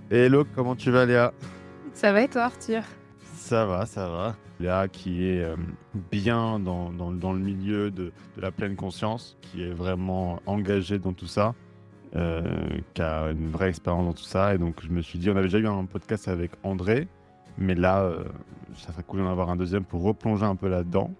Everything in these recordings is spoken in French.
Hello, comment tu vas Léa? Ça va et toi, Arthur? Ça va, ça va. Léa qui est bien dans le milieu de la pleine conscience, qui est vraiment engagée dans tout ça, qui a une vraie expérience dans tout ça. Et donc je me suis dit, on avait déjà eu un podcast avec André, mais là, ça serait cool d'en avoir un deuxième pour replonger un peu là-dedans.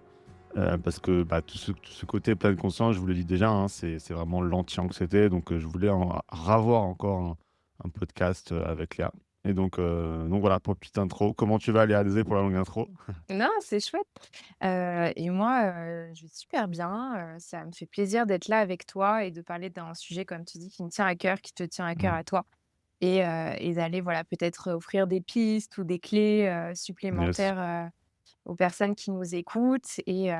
Parce que bah, tout ce côté pleine conscience, je vous l'ai dit déjà, hein, c'est vraiment l'anti-anxiété. Donc je voulais en ravoir encore un podcast avec Léa. Et donc voilà, pour petite intro. Comment tu vas, Léa? Désolé pour la longue intro. Non, c'est chouette. Et moi, je vais super bien, ça me fait plaisir d'être là avec toi et de parler d'un sujet, comme tu dis, qui me tient à cœur, qui te tient à cœur Mm. à toi et d'aller, voilà, peut-être, offrir des pistes ou des clés, Yes. supplémentaires, aux personnes qui nous écoutent et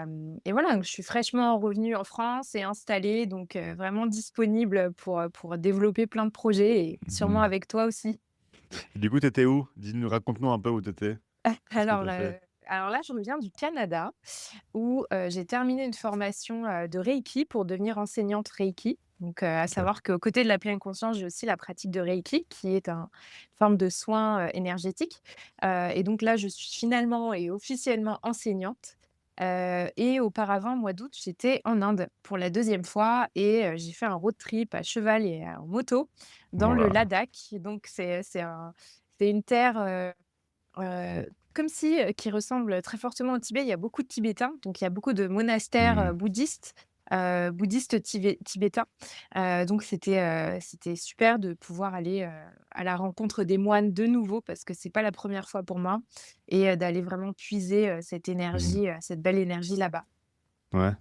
voilà, je suis fraîchement revenue en France et installée donc vraiment disponible pour développer plein de projets et sûrement Mhm. avec toi aussi. Et du coup, t'étais où? Dis-nous, raconte-nous un peu où t'étais. Qu'est-ce que Alors, t'as fait? heu, alors là, je reviens du Canada où, j'ai terminé une formation, de Reiki pour devenir enseignante Reiki. Donc, à Ok. savoir qu'aux côtés de la pleine conscience, j'ai aussi la pratique de Reiki qui est une forme de soin, énergétique. Et donc là, je suis finalement et officiellement enseignante. Et auparavant, au mois d'août, j'étais en Inde pour la deuxième fois et j'ai fait un road trip à cheval et en moto dans le Voilà. Ladakh. Donc c'est une terre, comme si, qui ressemble très fortement au Tibet. Il y a beaucoup de Tibétains, donc il y a beaucoup de monastères, Mm. bouddhistes tibétains. Donc c'était super de pouvoir aller, à la rencontre des moines de nouveau parce que c'est pas la première fois pour moi et d'aller vraiment puiser, cette Mm. énergie, cette belle énergie là-bas. Ouais.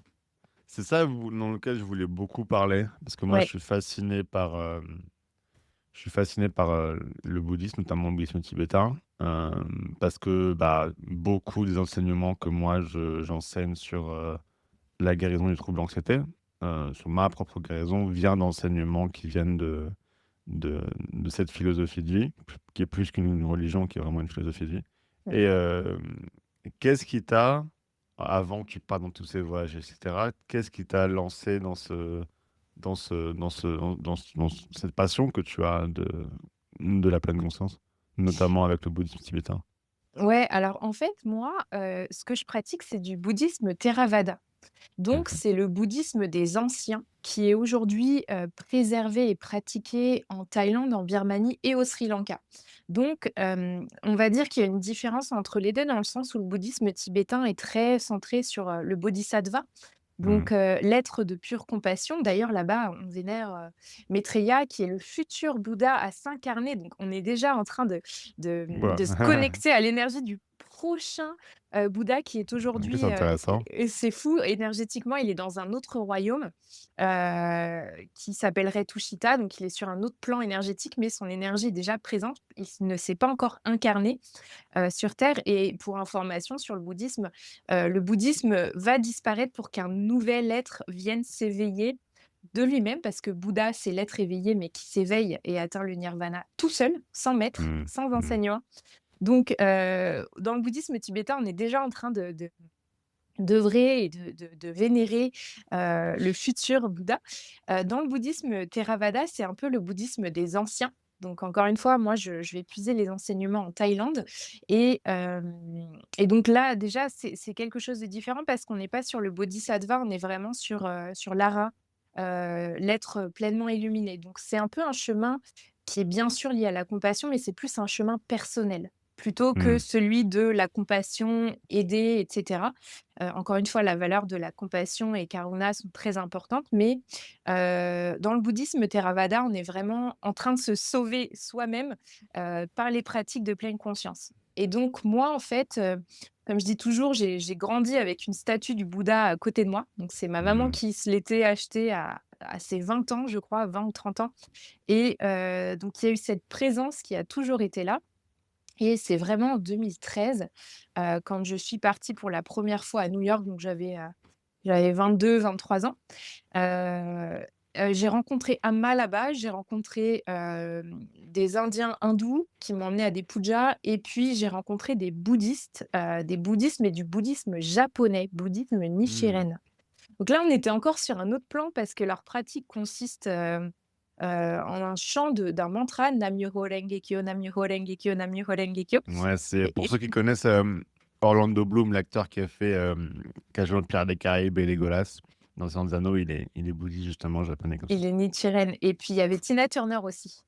C'est ça dans lequel je voulais beaucoup parler, parce que moi, Ouais. je suis fasciné par le bouddhisme, notamment le bouddhisme tibétain, parce que bah, beaucoup des enseignements que moi j'enseigne sur la guérison du trouble anxiété, sur ma propre guérison, vient d'enseignements qui viennent de cette philosophie de vie, qui est plus qu'une religion, qui est vraiment une philosophie de vie. Mmh. Et qu'est-ce qui t'a, avant que tu partes dans tous ces voyages, etc., qu'est-ce qui t'a lancé dans cette passion que tu as de la pleine conscience, notamment avec le bouddhisme tibétain? Ouais, alors en fait, moi, ce que je pratique, c'est du bouddhisme Theravada. Donc, Mhm. c'est le bouddhisme des anciens qui est aujourd'hui préservé et pratiqué en Thaïlande, en Birmanie et au Sri Lanka. Donc, on va dire qu'il y a une différence entre les deux dans le sens où le bouddhisme tibétain est très centré sur le bodhisattva. Mhm. Donc, l'être de pure compassion. D'ailleurs, là-bas, on vénère Maitreya, qui est le futur Bouddha à s'incarner. Donc, on est déjà en train de se Voilà. connecter à l'énergie du prochain Bouddha qui est Ok, aujourd'hui, c'est intéressant. et c'est fou, énergétiquement, il est dans un autre royaume, qui s'appellerait Tushita, donc il est sur un autre plan énergétique, mais son énergie est déjà présente. Il ne s'est pas encore incarné, sur terre et pour information sur le bouddhisme va disparaître pour qu'un nouvel être vienne s'éveiller de lui-même parce que Bouddha, c'est l'être éveillé, mais qui s'éveille et atteint le nirvana tout seul, sans maître, Mhm. sans Mhm. enseignant. Donc, dans le bouddhisme tibétain, on est déjà en train de d'œuvrer et de vénérer, le futur Bouddha. Dans le bouddhisme Theravada, c'est un peu le bouddhisme des anciens. Donc encore une fois, moi, je vais puiser les enseignements en Thaïlande et donc là, déjà, c'est quelque chose de différent parce qu'on n'est pas sur le bodhisattva, on est vraiment sur l'ara, l'être pleinement illuminé. Donc c'est un peu un chemin qui est bien sûr lié à la compassion, mais c'est plus un chemin personnel, plutôt que Mhm. celui de la compassion, aider et cetera. Encore une fois, la valeur de la compassion et karuna sont très importantes, mais dans le bouddhisme Theravada, on est vraiment en train de se sauver soi-même, par les pratiques de pleine conscience. Et donc moi, en fait, comme je dis toujours, j'ai grandi avec une statue du Bouddha à côté de moi. Donc c'est ma maman Mhm. qui se l'était achetée à ses 20 ans, je crois, 20 ou 30 ans et donc il y a eu cette présence qui a toujours été là et c'est vraiment en 2013, quand je suis partie pour la première fois à New York, donc j'avais 22-23 ans. Heu j'ai rencontré Amma là-bas, j'ai rencontré, des Indiens hindous qui m'ont emmenée à des pujas et puis j'ai rencontré des bouddhistes, mais du bouddhisme japonais, bouddhisme Mhm. Nichiren. Donc là, on était encore sur un autre plan parce que leur pratique consiste, en un chant d'un mantra, Nam-myoho Renge Kyo, Nam-myoho Renge Kyo, Nam-myoho Renge Kyo. Ouais, c'est pour Et ceux qui connaissent Orlando Bloom, l'acteur qui a joué dans Pirates des Caraïbes et Legolas. Dans Seigneur des Anneaux, il est bouddhiste justement, japonais comme ça. il est Nichiren. Et puis il y avait Tina Turner aussi,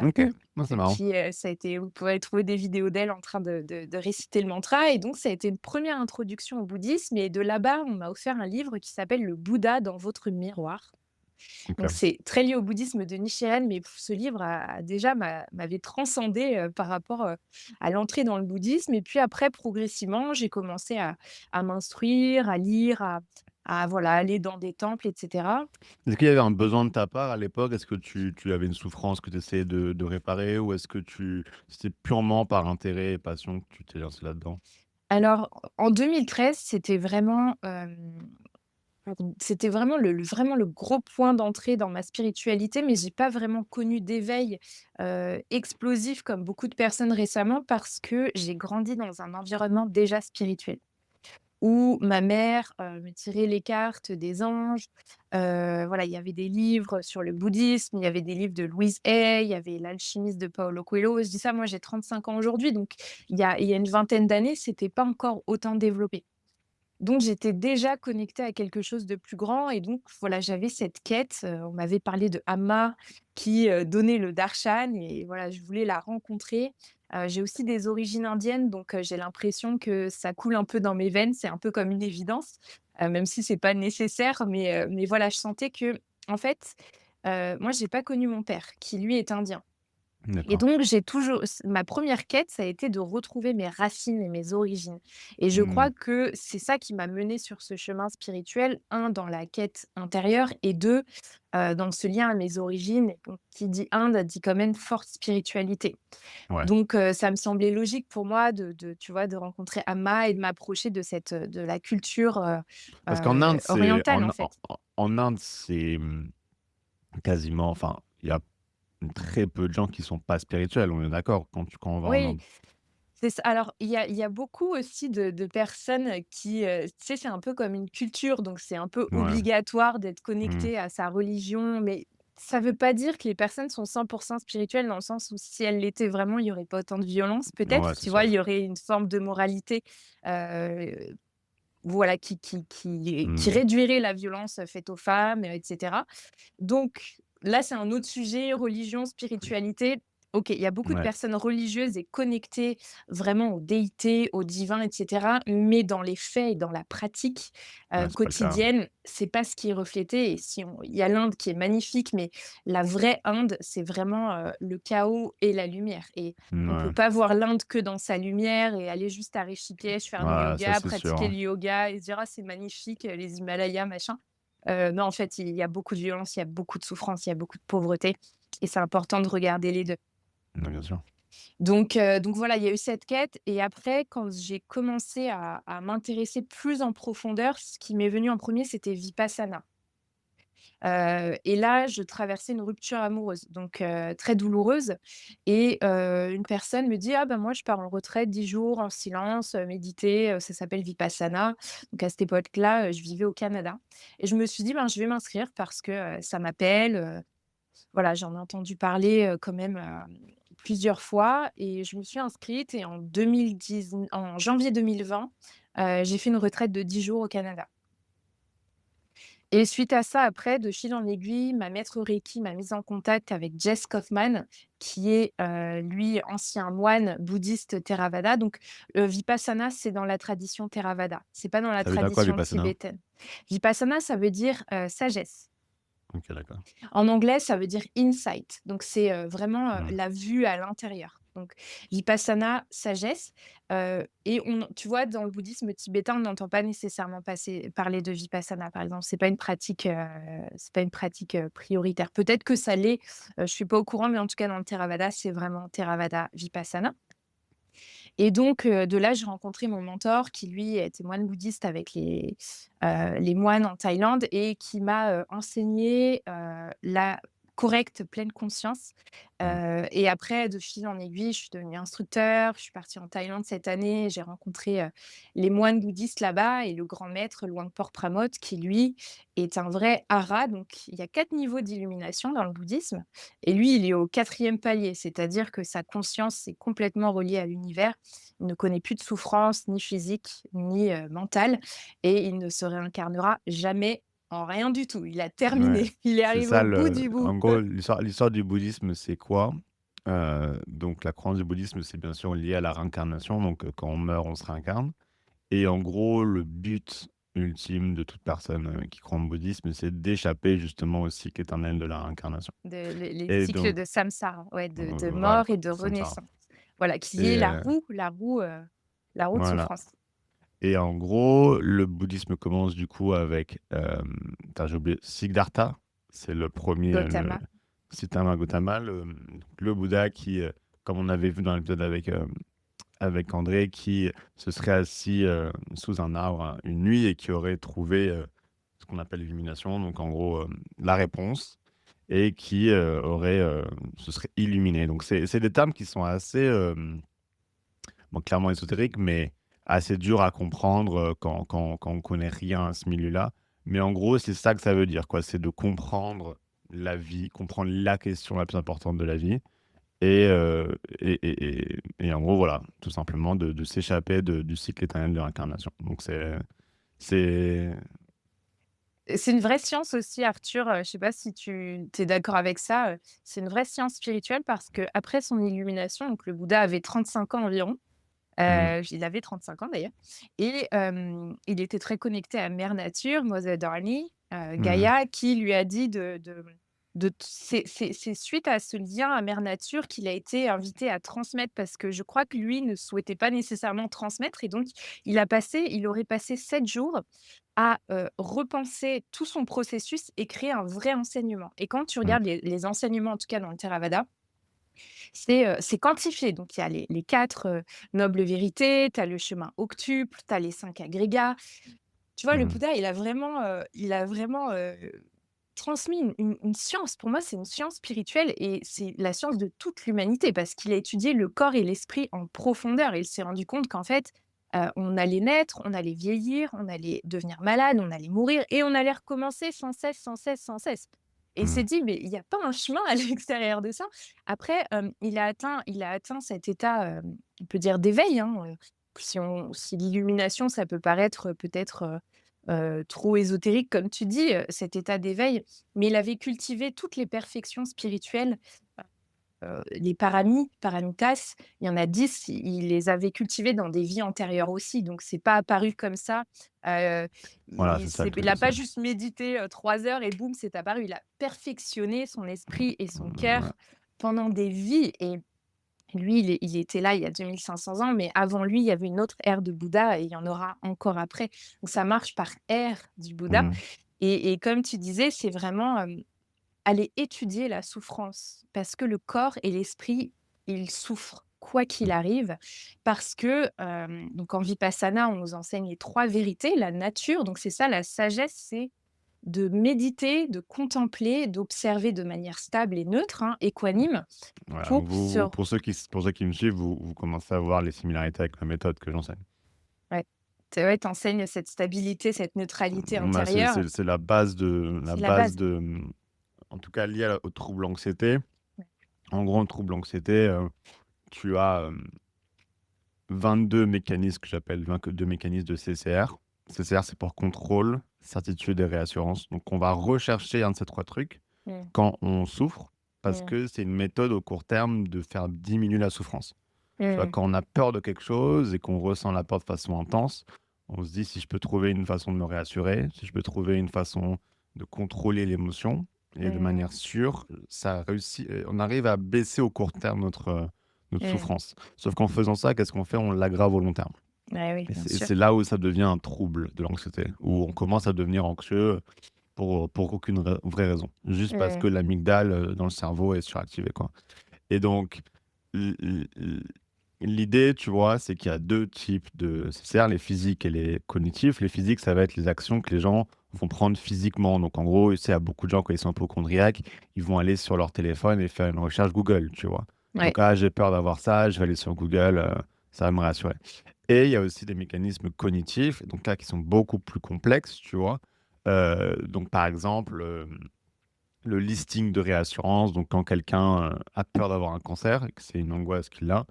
Ok, moi c'est marrant. qui, ça a été vous pourrez trouver des vidéos d'elle en train de réciter le mantra et donc ça a été une première introduction au bouddhisme et de là-bas, on m'a offert un livre qui s'appelle «Le Bouddha dans votre miroir». Donc Ok. c'est très lié au bouddhisme de Nichiren, mais ce livre déjà m'avait transcendée, par rapport, à l'entrée dans le bouddhisme et puis après progressivement, j'ai commencé à m'instruire, à lire, à voilà, aller dans des temples et cetera. Est-ce qu'il y avait un besoin de ta part à l'époque? Est-ce que tu avais une souffrance que tu essayais de réparer ou est-ce que c'était purement par intérêt et passion que tu t'es lancé là-dedans? Alors en 2013, c'était vraiment le gros point d'entrée dans ma spiritualité, mais j'ai pas vraiment connu d'éveil, explosif comme beaucoup de personnes récemment parce que j'ai grandi dans un environnement déjà spirituel. Où ma mère, me tirait les cartes des anges. Voilà, il y avait des livres sur le bouddhisme, il y avait des livres de Louise Hay, il y avait L'Alchimiste de Paulo Coelho. Je dis ça, moi j'ai 35 ans aujourd'hui, donc il y a une vingtaine d'années, c'était pas encore autant développé. Donc j'étais déjà connectée à quelque chose de plus grand et donc voilà, j'avais cette quête, on m'avait parlé de Amma qui, donnait le darshan et voilà, je voulais la rencontrer. J'ai aussi des origines indiennes donc j'ai l'impression que ça coule un peu dans mes veines, c'est un peu comme une évidence, même si c'est pas nécessaire mais voilà, je sentais que en fait, moi j'ai pas connu mon père qui lui est indien. Et D'accord. donc j'ai toujours ma première quête, ça a été de retrouver mes racines et mes origines et je Mmh. crois que c'est ça qui m'a menée sur ce chemin spirituel. Un dans la quête intérieure et 2 dans ce lien à mes origines et donc qui dit Inde dit quand même forte spiritualité. Ouais. Donc ça me semblait logique pour moi de tu vois, de rencontrer Amma et de m'approcher de de la culture, Parce qu'en Inde, c'est orientale, en fait. en Inde, c'est, quasiment enfin, il y a très peu de gens qui sont pas spirituels, on est d'accord? Quand on va en Oui. Inde? C'est ça. Alors, il y a beaucoup aussi de personnes qui, tu sais, c'est un peu comme une culture, donc c'est un peu Ouais. obligatoire d'être Mmh. connecté à sa religion, mais ça veut pas dire que les personnes sont 100 spirituelles, dans le sens où si elles l'étaient vraiment, il y aurait pas autant de violence Ouais, peut-être, c'est tu vois? sûr. Il y aurait une forme de moralité, heu, voilà, qui Mmh. réduirait la violence faite aux femmes, et cetera. Donc là, c'est un autre sujet, religion, spiritualité. OK, il y a beaucoup de Ouais. personnes religieuses et connectées vraiment aux déités, aux divins, et cetera. Mais dans les faits et dans la pratique, Ouais, c'est pas le cas. quotidienne, c'est pas ce qui est reflété et si on il y a l'Inde qui est magnifique, mais la vraie Inde, c'est vraiment, le chaos et la lumière et on peut Ouais. pas voir l'Inde que dans sa lumière et aller juste à Rishikesh faire du Ouais, ça yoga, c'est sûr, pratiquer hein. le yoga et se dire: «Ah, c'est magnifique, les Himalayas, machin». Non, en fait, il y a beaucoup de violence, il y a beaucoup de souffrance, il y a beaucoup de pauvreté et c'est important de regarder les 2. Ouais, bien sûr. Donc voilà, il y a eu cette quête et après quand j'ai commencé à m'intéresser plus en profondeur, ce qui m'est venu en premier, c'était Vipassana. Et là, je traversais une rupture amoureuse, donc très douloureuse et une personne me dit: «Ah ben moi, je pars en retraite 10 jours en silence, méditer, ça s'appelle Vipassana». Donc à cette époque-là, je vivais au Canada et je me suis dit: «Ben, je vais m'inscrire parce que, ça m'appelle», voilà, j'en ai entendu parler, quand même, plusieurs fois et je me suis inscrite et en janvier 2020, j'ai fait une retraite de 10 jours au Canada. Et suite à ça, après, de fil en aiguille, ma maître Reiki m'a mise en contact avec Jess Kaufman, qui est, lui, ancien moine bouddhiste Theravada. Donc, Vipassana, c'est dans la tradition Theravada, c'est pas dans la Ça veut dire quoi tradition Vipassana? tibétaine. Vipassana, ça veut dire, sagesse. OK, d'accord. En anglais, ça veut dire insight. Donc, c'est, vraiment, Mmh. la vue à l'intérieur. Donc, Vipassana, sagesse, et tu vois, dans le bouddhisme tibétain, on n'entend pas nécessairement parler de Vipassana, par exemple. C'est pas une pratique, prioritaire. Peut-être que ça l'est, je suis pas au courant, mais en tout cas, dans le Theravada, c'est vraiment Theravada Vipassana. Et donc, de là, j'ai rencontré mon mentor qui, lui, était moine bouddhiste avec les moines en Thaïlande et qui m'a, enseigné, la correcte, pleine conscience. Mmh. Et après, de fil en aiguille, je suis devenue instructeur. Je suis partie en Thaïlande cette année. J'ai rencontré, les moines bouddhistes là-bas et le grand maître Luangpor Pramod qui, lui, est un vrai ara. Donc il y a 4 niveaux d'illumination dans le bouddhisme et lui, il est au 4e palier, c'est-à-dire que sa conscience est complètement reliée à l'univers. Il ne connaît plus de souffrance, ni physique, ni, mentale et il ne se réincarnera jamais en rien du tout. Il a Ouais, terminé. Il est c'est arrivé au ça bout le du bout. en gros, l'histoire du bouddhisme, c'est quoi? Donc la croyance du bouddhisme, c'est bien sûr lié à la réincarnation, donc quand on meurt, on se réincarne et en gros, le but ultime de toute personne, qui croit en bouddhisme, c'est d'échapper justement au cycle éternel de la réincarnation De les et cycles donc de samsara, ouais, de voilà, mort et de samsara renaissance. Voilà, qui est et la roue de voilà souffrance. et en gros, le bouddhisme commence du coup avec, j'ai oublié, Siddhartha, c'est le premier er le Gautama. Siddhartha Gautama, le Bouddha qui, comme on avait vu dans l'épisode avec André, qui se serait assis, sous un arbre, une nuit et qui aurait trouvé, ce qu'on appelle l'illumination, donc en gros, la réponse et qui, se serait illuminé. Donc c'est des termes qui sont assez, bon, clairement ésotériques, mais assez durs à comprendre, quand on connaît rien à ce milieu-là. Mais en gros, c'est ça que ça veut dire, quoi. C'est de comprendre la vie, comprendre la question la plus importante de la vie et en gros, voilà, tout simplement de s'échapper du cycle éternel de réincarnation. Donc c'est Et c'est une vraie science aussi, Arthur, je sais pas si tu es d'accord avec ça, c'est une vraie science spirituelle parce qu'après son illumination, donc le Bouddha avait 35 ans environ, mmh, il avait 35 ans d'ailleurs et il était très connecté à Mère Nature, Mother Darlie, mmh, Gaïa, qui lui a dit c'est suite à ce lien à Mère Nature qu'il a été invité à transmettre parce que je crois que lui ne souhaitait pas nécessairement transmettre et donc il aurait passé 7 jours à, repenser tout son processus et créer un vrai enseignement et quand tu mmh. regardes les enseignements, en tout cas dans le Theravada, c'est quantifié. Donc il y a les 4, nobles vérités, tu as le chemin octuple, tu as les 5 agrégats. Tu vois, le Mmh. Bouddha, il a vraiment, transmis une science. Pour moi, c'est une science spirituelle et c'est la science de toute l'humanité parce qu'il a étudié le corps et l'esprit en profondeur et il s'est rendu compte qu'en fait, on allait naître, on allait vieillir, on allait devenir malade, on allait mourir et on allait recommencer sans cesse, sans cesse, sans cesse. Et il Mmh. s'est dit: «Mais il y a pas un chemin à l'extérieur de ça?» Après, il a atteint cet état, on peut dire d'éveil, hein, si l'illumination, ça peut paraître, peut-être, trop ésotérique comme tu dis, cet état d'éveil, mais il avait cultivé toutes les perfections spirituelles, les paramitas, il y en a 10, il les avait cultivées dans des vies antérieures aussi, donc c'est pas apparu comme ça. Voilà, c'est ça le Il truc n'a aussi. pas juste médité, 3 heures et boum, c'est apparu. Il a perfectionné son esprit et son Ouais. cœur pendant des vies et lui, il était là il y a 2 500 ans, mais avant lui, il y avait une autre ère de Bouddha et il y en aura encore après. Donc ça marche par ère du Bouddha Mmh. et comme tu disais, c'est vraiment, aller étudier la souffrance parce que le corps et l'esprit, ils souffrent quoi qu'il arrive parce que, donc en Vipassana, on nous enseigne les 3 vérités, la nature, donc c'est ça la sagesse, c'est de méditer, de contempler, d'observer de manière stable et neutre, hein, équanime Voilà, pour donc se pour ceux qui me suivent, vous commencez à voir les similarités avec la méthode que j'enseigne. ouais, tu enseignes cette stabilité, cette neutralité Bah, intérieure, c'est la c'est la base base. de, en tout cas liée au trouble anxiété. Ouais. En gros, le trouble anxiété, tu as, 22 mécanismes que j'appelle 22 mécanismes de CCR. CCR, c'est pour contrôle, certitude et réassurance. Donc on va rechercher un de ces 3 trucs Mmh, quand on souffre, parce mmh, que c'est une méthode au court terme de faire diminuer la souffrance. Tu vois, mmh, quand on a peur de quelque chose et qu'on ressent la peur de façon intense, on se dit: «Si je peux trouver une façon de me réassurer, si je peux trouver une façon de contrôler l'émotion et de mmh, manière sûre, ça réussit» on arrive à baisser au court terme notre mmh. souffrance. Sauf qu'en faisant ça, qu'est-ce qu'on fait? On l'aggrave au long terme Ouais, oui, bien et sûr. c'est là où ça devient un trouble de l'anxiété, où on commence à devenir anxieux pour aucune vraie raison. Juste parce Mmh, que l'amygdale, dans le cerveau est suractivée, quoi. Et donc, l'idée, tu vois, c'est qu'il y a 2 types de CCR, les physiques et les cognitifs. Les physiques, ça va être les actions que les gens vont prendre physiquement. Donc en gros, tu sais, il y a beaucoup de gens quand ils sont hypocondriaques, ils vont aller sur leur téléphone et faire une recherche Google, tu vois? Ouais. Donc: «Ah, j'ai peur d'avoir ça, je vais aller sur Google, ça va me rassurer». Et il y a aussi des mécanismes cognitifs, donc là, qui sont beaucoup plus complexes, tu vois? Donc par exemple, le listing de réassurance, donc quand quelqu'un, a peur d'avoir un cancer et que c'est une angoisse qu'il a,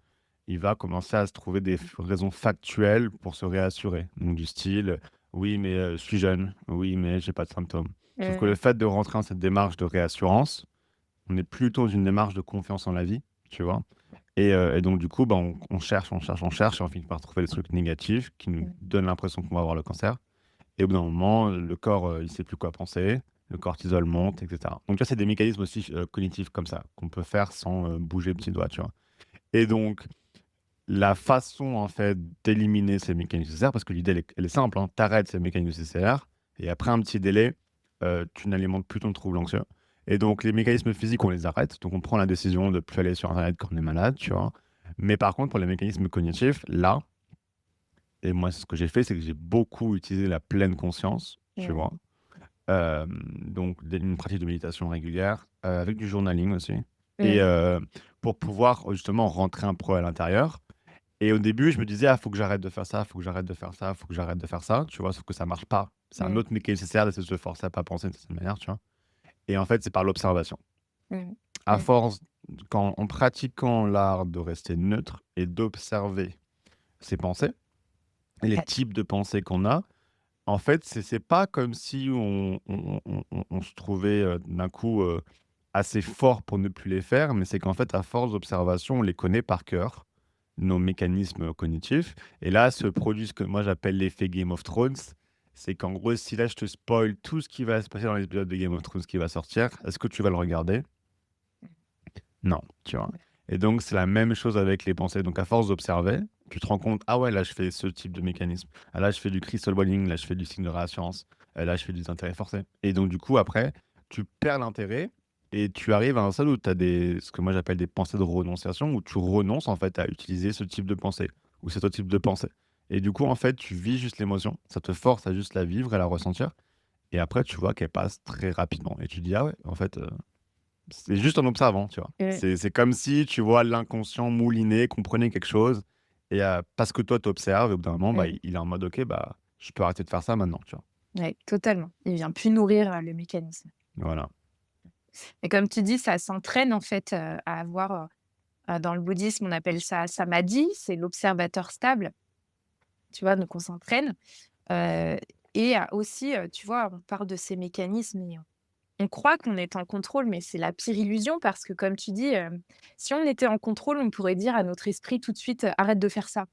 il va commencer à se trouver des raisons factuelles pour se réassurer. Donc du style: «Oui, mais je suis jeune. Oui, mais j'ai pas de symptômes». Sauf que le Mmh. fait de rentrer dans cette démarche de réassurance, on est plutôt dans une démarche de confiance en la vie, tu vois? Et donc du coup, bah, on cherche, on cherche, on cherche et on finit par trouver des trucs négatifs qui nous Mmh. donnent l'impression qu'on va avoir le cancer. Et au bout d'un moment, le corps, il sait plus quoi penser, le cortisol monte et cetera. Donc ça, c'est des mécanismes aussi, cognitifs comme ça, qu'on peut faire sans, bouger le petit doigt, tu vois? Et donc la façon, en fait, d'éliminer ces mécanismes nécessaires, parce que l'idée, elle est simple, hein, tu arrêtes ces mécanismes nécessaires et après un petit délai, tu n'alimentes plus ton trouble anxieux. Et donc les mécanismes physiques, on les arrête, donc on prend la décision de plus aller sur internet quand on est malade, tu vois? Mais par contre, pour les mécanismes cognitifs, là, et moi, ce que j'ai fait, c'est que j'ai beaucoup utilisé la pleine conscience, tu Mmh. vois? Donc une pratique de méditation régulière, avec du journaling aussi et Mmh. pour pouvoir, justement rentrer un peu à l'intérieur. Et au début, je me disais: «Ah, faut que j'arrête de faire ça, faut que j'arrête de faire ça, faut que j'arrête de faire ça», tu vois? Sauf que ça marche pas. C'est un Mmh. autre mécanisme nécessaire d'essayer de se forcer à pas penser de cette manière, tu vois? Et en fait, c'est par l'observation. Mmh. À Mmh. force, en pratiquant l'art de rester neutre et d'observer ses pensées et les Ouais. types de pensées qu'on a, en fait, c'est pas comme si on se trouvait, d'un coup, assez fort pour ne plus les faire, mais c'est qu'en fait, à force d'observation, on les connaît par cœur, nos mécanismes cognitifs. Et là, se produit ce que moi j'appelle l'effet Game of Thrones. C'est qu'en gros, si là je te spoil tout ce qui va se passer dans l'épisode de Game of Thrones qui va sortir, est-ce que tu vas le regarder? Non, tu vois? Et donc, c'est la même chose avec les pensées. Donc, à force d'observer, tu te rends compte, ah ouais, là, je fais ce type de mécanisme. Ah, là, je fais du crystal bowling, là, je fais du signe de réassurance, là, je fais des intérêts forcés. Et donc, du coup, après, tu perds l'intérêt et tu arrives à un stade où tu as ce que moi j'appelle des pensées de renonciation, où tu renonces en fait à utiliser ce type de pensée ou cet autre type de pensée. Et du coup, en fait, tu vis juste l'émotion, ça te force à juste la vivre et la ressentir. Et après, tu vois qu'elle passe très rapidement. Et tu dis, ah ouais, en fait, c'est juste en observant, tu vois? Mmh. C'est comme si, tu vois, l'inconscient mouliner, comprenait quelque chose et parce que toi, tu observes et au bout d'un moment, bah, Mmh. il est en mode: «OK, bah, je peux arrêter de faire ça maintenant», tu vois? Ouais, totalement. Il vient plus nourrir, le mécanisme. Voilà. Et comme tu dis, ça s'entraîne en fait, à avoir, dans le bouddhisme, on appelle ça samadhi, c'est l'observateur stable, tu vois? Donc on s'entraîne, heu et aussi, tu vois, on parle de ces mécanismes et on croit qu'on est en contrôle, mais c'est la pire illusion parce que comme tu dis, si on était en contrôle, on pourrait dire à notre esprit tout de suite: «Arrête de faire ça,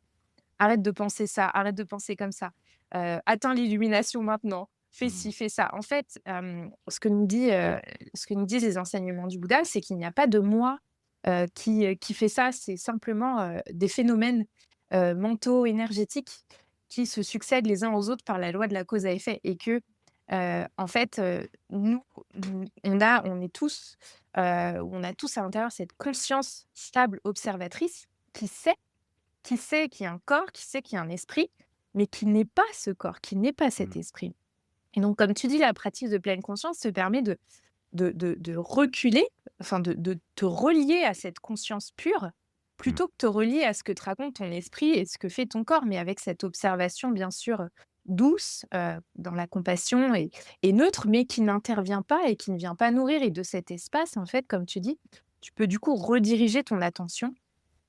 arrête de penser ça, arrête de penser comme ça, atteins l'illumination maintenant, fais Mmh. ci, fais ça». En fait, ce que nous disent les enseignements du Bouddha, c'est qu'il n'y a pas de moi, qui fait ça. C'est simplement, des phénomènes, mentaux, énergétiques qui se succèdent les uns aux autres par la loi de la cause à effet et que, en fait, on est tous, on a tous à l'intérieur cette conscience stable observatrice qui sait qu'il y a un corps, qui sait qu'il y a un esprit, mais qui n'est pas ce corps, qui n'est pas cet Mmh. esprit. Et donc, comme tu dis, la pratique de pleine conscience te permet de reculer, enfin de te relier à cette conscience pure, Mmh. plutôt que te relier à ce que te raconte ton esprit et ce que fait ton corps, mais avec cette observation, bien sûr, douce, dans la compassion et neutre, mais qui n'intervient pas et qui ne vient pas nourrir. Et de cet espace, en fait, comme tu dis, tu peux du coup rediriger ton attention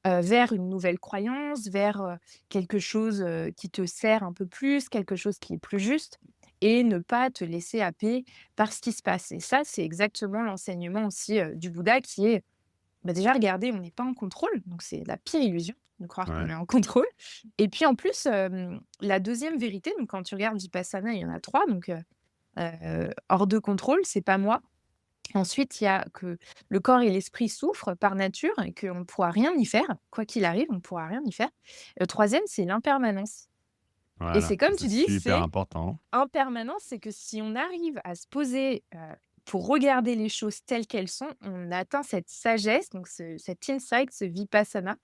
vers une nouvelle croyance, vers, quelque chose, qui te sert un peu plus, quelque chose qui est plus juste et ne pas te laisser happer par ce qui se passe. Et ça, c'est exactement l'enseignement aussi, du Bouddha qui est, bah, déjà regardez, on n'est pas en contrôle, donc c'est la pire illusion de croire qu'on Ouais. est en contrôle et puis en plus, la deuxième vérité, donc quand tu regardes Vipassana, il y en a 3 donc hors de contrôle, c'est pas moi. Ensuite, il y a que le corps et l'esprit souffrent par nature et qu'on ne pourra rien y faire. Quoi qu'il arrive, on ne pourra rien y faire. Le troisième, c'est l'impermanence et Voilà, c'est ça, comme c'est tu dis, super c'est important. impermanence, c'est que si on arrive à se poser, pour regarder les choses telles qu'elles sont, on atteint cette sagesse, donc cet insight, ce vipassana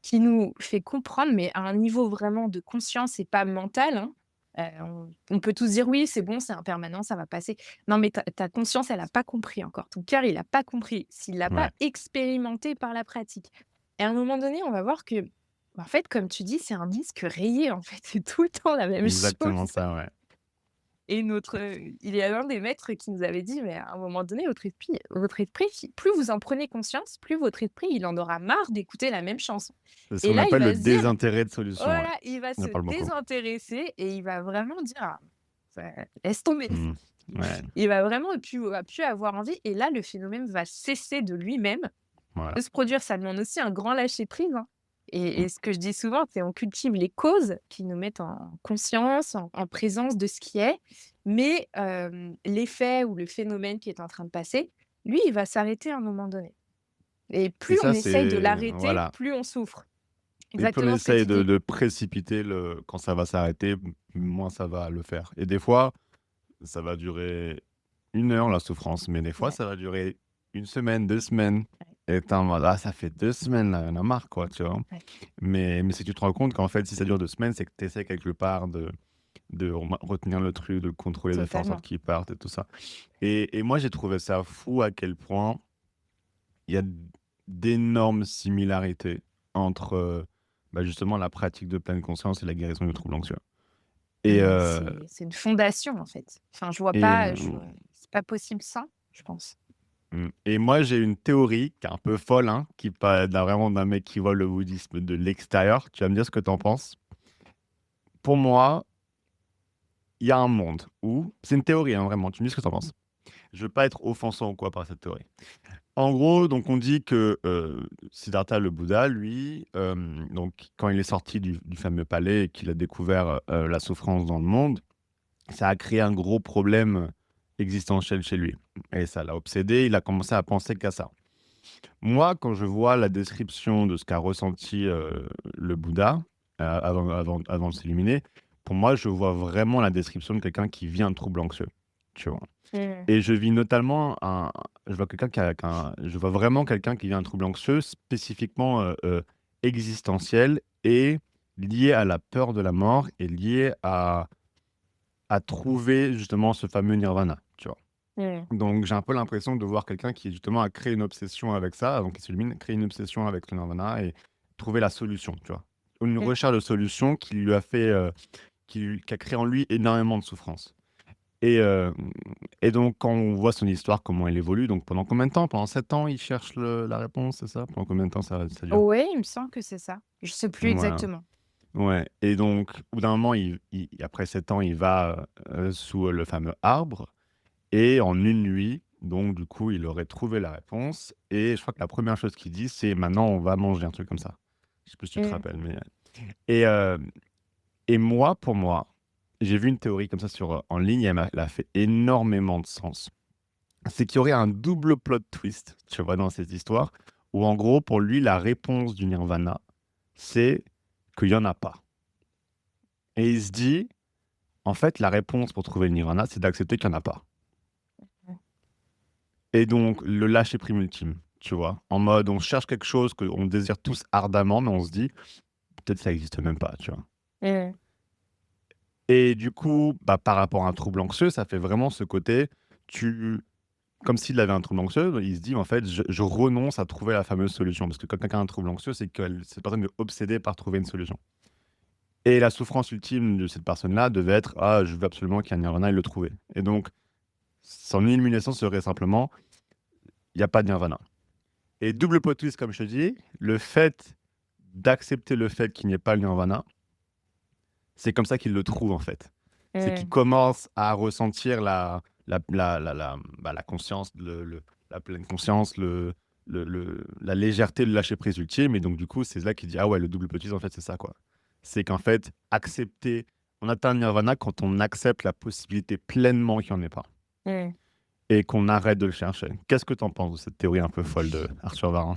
qui nous fait comprendre, mais à un niveau vraiment de conscience et pas mental, hein, On peut tous dire: «Oui, c'est bon, c'est impermanent, ça va passer». Non, mais ta conscience, elle a pas compris encore. Ton cœur, il a pas compris. S'il l'a pas Ouais, expérimenté par la pratique. Et à un moment donné, on va voir que, bah, en fait, comme tu dis, c'est un disque rayé, en fait. C'est tout le temps la même exactement chose. ça, ouais. Et il y a un des maîtres qui nous avait dit: «Mais à un moment donné, votre esprit, si plus vous en prenez conscience, plus votre esprit, il en aura marre d'écouter la même chanson». C'est ce Et qu'on là, il appelle le va se dire désintérêt de solution, ouais. voilà, il va On en se parle beaucoup. désintéresser et il va vraiment dire: «Ah, laisse tomber». Mmh. Ouais, Il va vraiment plus avoir envie et là, le phénomène va cesser de lui-même voilà. de se produire. Ça demande aussi un grand lâcher prise, hein, et Mmh. ce que je dis souvent, c'est on cultive les causes qui nous mettent en conscience, en présence de ce qui est, mais l'effet ou le phénomène qui est en train de passer, lui, il va s'arrêter à un moment donné et Et plus on ça, essaye de c'est l'arrêter, voilà. plus on souffre. Et plus on Exactement ce que essaye tu dis. de précipiter le quand ça va s'arrêter, moins ça va le faire. Et des fois, ça va durer 1 heure la souffrance, mais des fois, Ouais, ça va durer 1 semaine, 2 semaines. ouais, Et tu es en mode: «Ah, ça fait 2 semaines là, il y en a marre quoi», tu vois? ouais, Mais si tu te rends compte qu'en fait, si ça dure 2 semaines, c'est que tu essaies quelque part de retenir le truc, de le contrôler, de faire en sorte totalement. qu'il parte et tout ça. Et moi, j'ai trouvé ça fou à quel point il y a d'énormes similarités entre, bah, justement la pratique de pleine conscience et la guérison du trouble anxieux. Et Mais heu c'est une fondation, en fait. Enfin, je vois et pas, mmh, c'est pas possible sans, je pense. et moi, j'ai une théorie qui est un peu folle, hein, qui pa d'un vraiment d'un mec qui voit le bouddhisme de l'extérieur. Tu vas me dire ce que tu en penses. Pour moi, il y a un monde où c'est une théorie, hein, vraiment, tu me dis ce que tu en penses. Je veux pas être offensant ou quoi par cette théorie. En gros, donc on dit que, Siddhartha le Bouddha, lui, donc quand il est sorti du fameux palais et qu'il a découvert, la souffrance dans le monde, ça a créé un gros problème existentiel chez lui et ça l'a obsédé, il a commencé à penser qu'à ça. Moi, quand je vois la description de ce qu'a ressenti, le Bouddha, avant de s'illuminer, pour moi, je vois vraiment la description de quelqu'un qui vit un trouble anxieux, tu vois? Mmh. Et je vis notamment un je vois quelqu'un je vois vraiment quelqu'un qui vit un trouble anxieux spécifiquement, existentiel et lié à la peur de la mort et lié à trouver justement ce fameux nirvana, tu vois? Mmh. Donc j'ai un peu l'impression de voir quelqu'un qui justement a créé une obsession avec ça, donc qui s'illumine, crée une obsession avec le nirvana et trouver la solution, tu vois? Une Mmh. recherche de solution qui lui a fait, qui a créé en lui énormément de souffrance. Et hem et donc quand on voit son histoire, comment elle évolue, donc pendant combien de temps? Pendant 7 ans, il cherche le la réponse, c'est ça? Pendant combien de temps ça dure? Ouais, il me semble que c'est ça. Je sais plus Voilà, exactement. ouais et donc au bout d'un moment, après 7 ans, il va, sous le fameux arbre et en une nuit, donc du coup, il aurait trouvé la réponse et je crois que la première chose qu'il dit, c'est: «Maintenant, on va manger», un truc comme ça. Je sais plus si tu te Mmh. rappelles, mais et hem et moi, pour moi, j'ai vu une théorie comme ça en ligne et elle a fait énormément de sens. C'est qu'il y aurait un double plot twist, tu vois, dans cette histoire, où en gros, pour lui, la réponse du nirvana, c'est qu'il y en a pas. Et il se dit, en fait, la réponse pour trouver le nirvana, c'est d'accepter qu'il y en a pas. Mmh. Et donc, le lâcher prise ultime, tu vois, en mode, on cherche quelque chose qu'on désire tous ardemment, mais on se dit, peut-être ça existe même pas, tu vois. Mmh. Et du coup, bah, par rapport à un trouble anxieux, ça fait vraiment ce côté, tu comme s'il avait un trouble anxieux, il se dit: «En fait, je renonce à trouver la fameuse solution». Parce que quand quelqu'un a un trouble anxieux, c'est que cette personne est obsédée par trouver une solution. Et la souffrance ultime de cette personne-là devait être: «Ah, je veux absolument qu'il y ait un nirvana» et le trouver. Et donc son élimination serait simplement: il y a pas de nirvana. Et double plot twist, comme je te dis, le fait d'accepter le fait qu'il n'y ait pas le nirvana, c'est comme ça qu'il le trouve, en fait. C'est qu'il Mmh. commence à ressentir la conscience, la pleine conscience, la légèreté, le lâcher prise ultime. Et donc, du coup, c'est là qu'il dit: «Ah ouais, le double petit, en fait, c'est ça, quoi». C'est qu'en fait, accepter on atteint le nirvana quand on accepte la possibilité pleinement qu'il y en ait pas Mmh. et qu'on arrête de le chercher. Qu'est-ce que tu en penses de cette théorie un peu folle de Arthur Varron?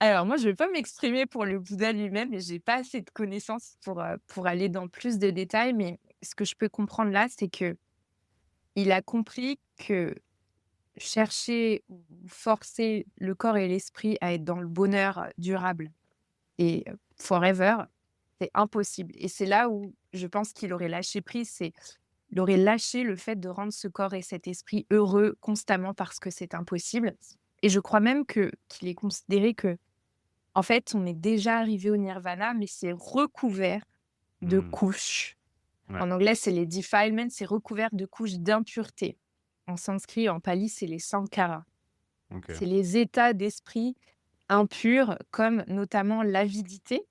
Alors moi, je vais pas m'exprimer pour le Bouddha lui-même et j'ai pas assez de connaissances pour aller dans plus de détails, mais ce que je peux comprendre là, c'est que il a compris que chercher ou forcer le corps et l'esprit à être dans le bonheur durable et forever, c'est impossible et c'est là où je pense qu'il aurait lâché prise, il aurait lâché le fait de rendre ce corps et cet esprit heureux constamment parce que c'est impossible. Et je crois même qu'il est considéré que, en fait, on est déjà arrivé au nirvana, mais c'est recouvert de Mmh. couches. Ouais, En anglais, c'est les defilements, c'est recouvert de couches d'impureté. En sanskrit, en pali, c'est les sankaras. OK. C'est les états d'esprit impurs, comme notamment l'avidité,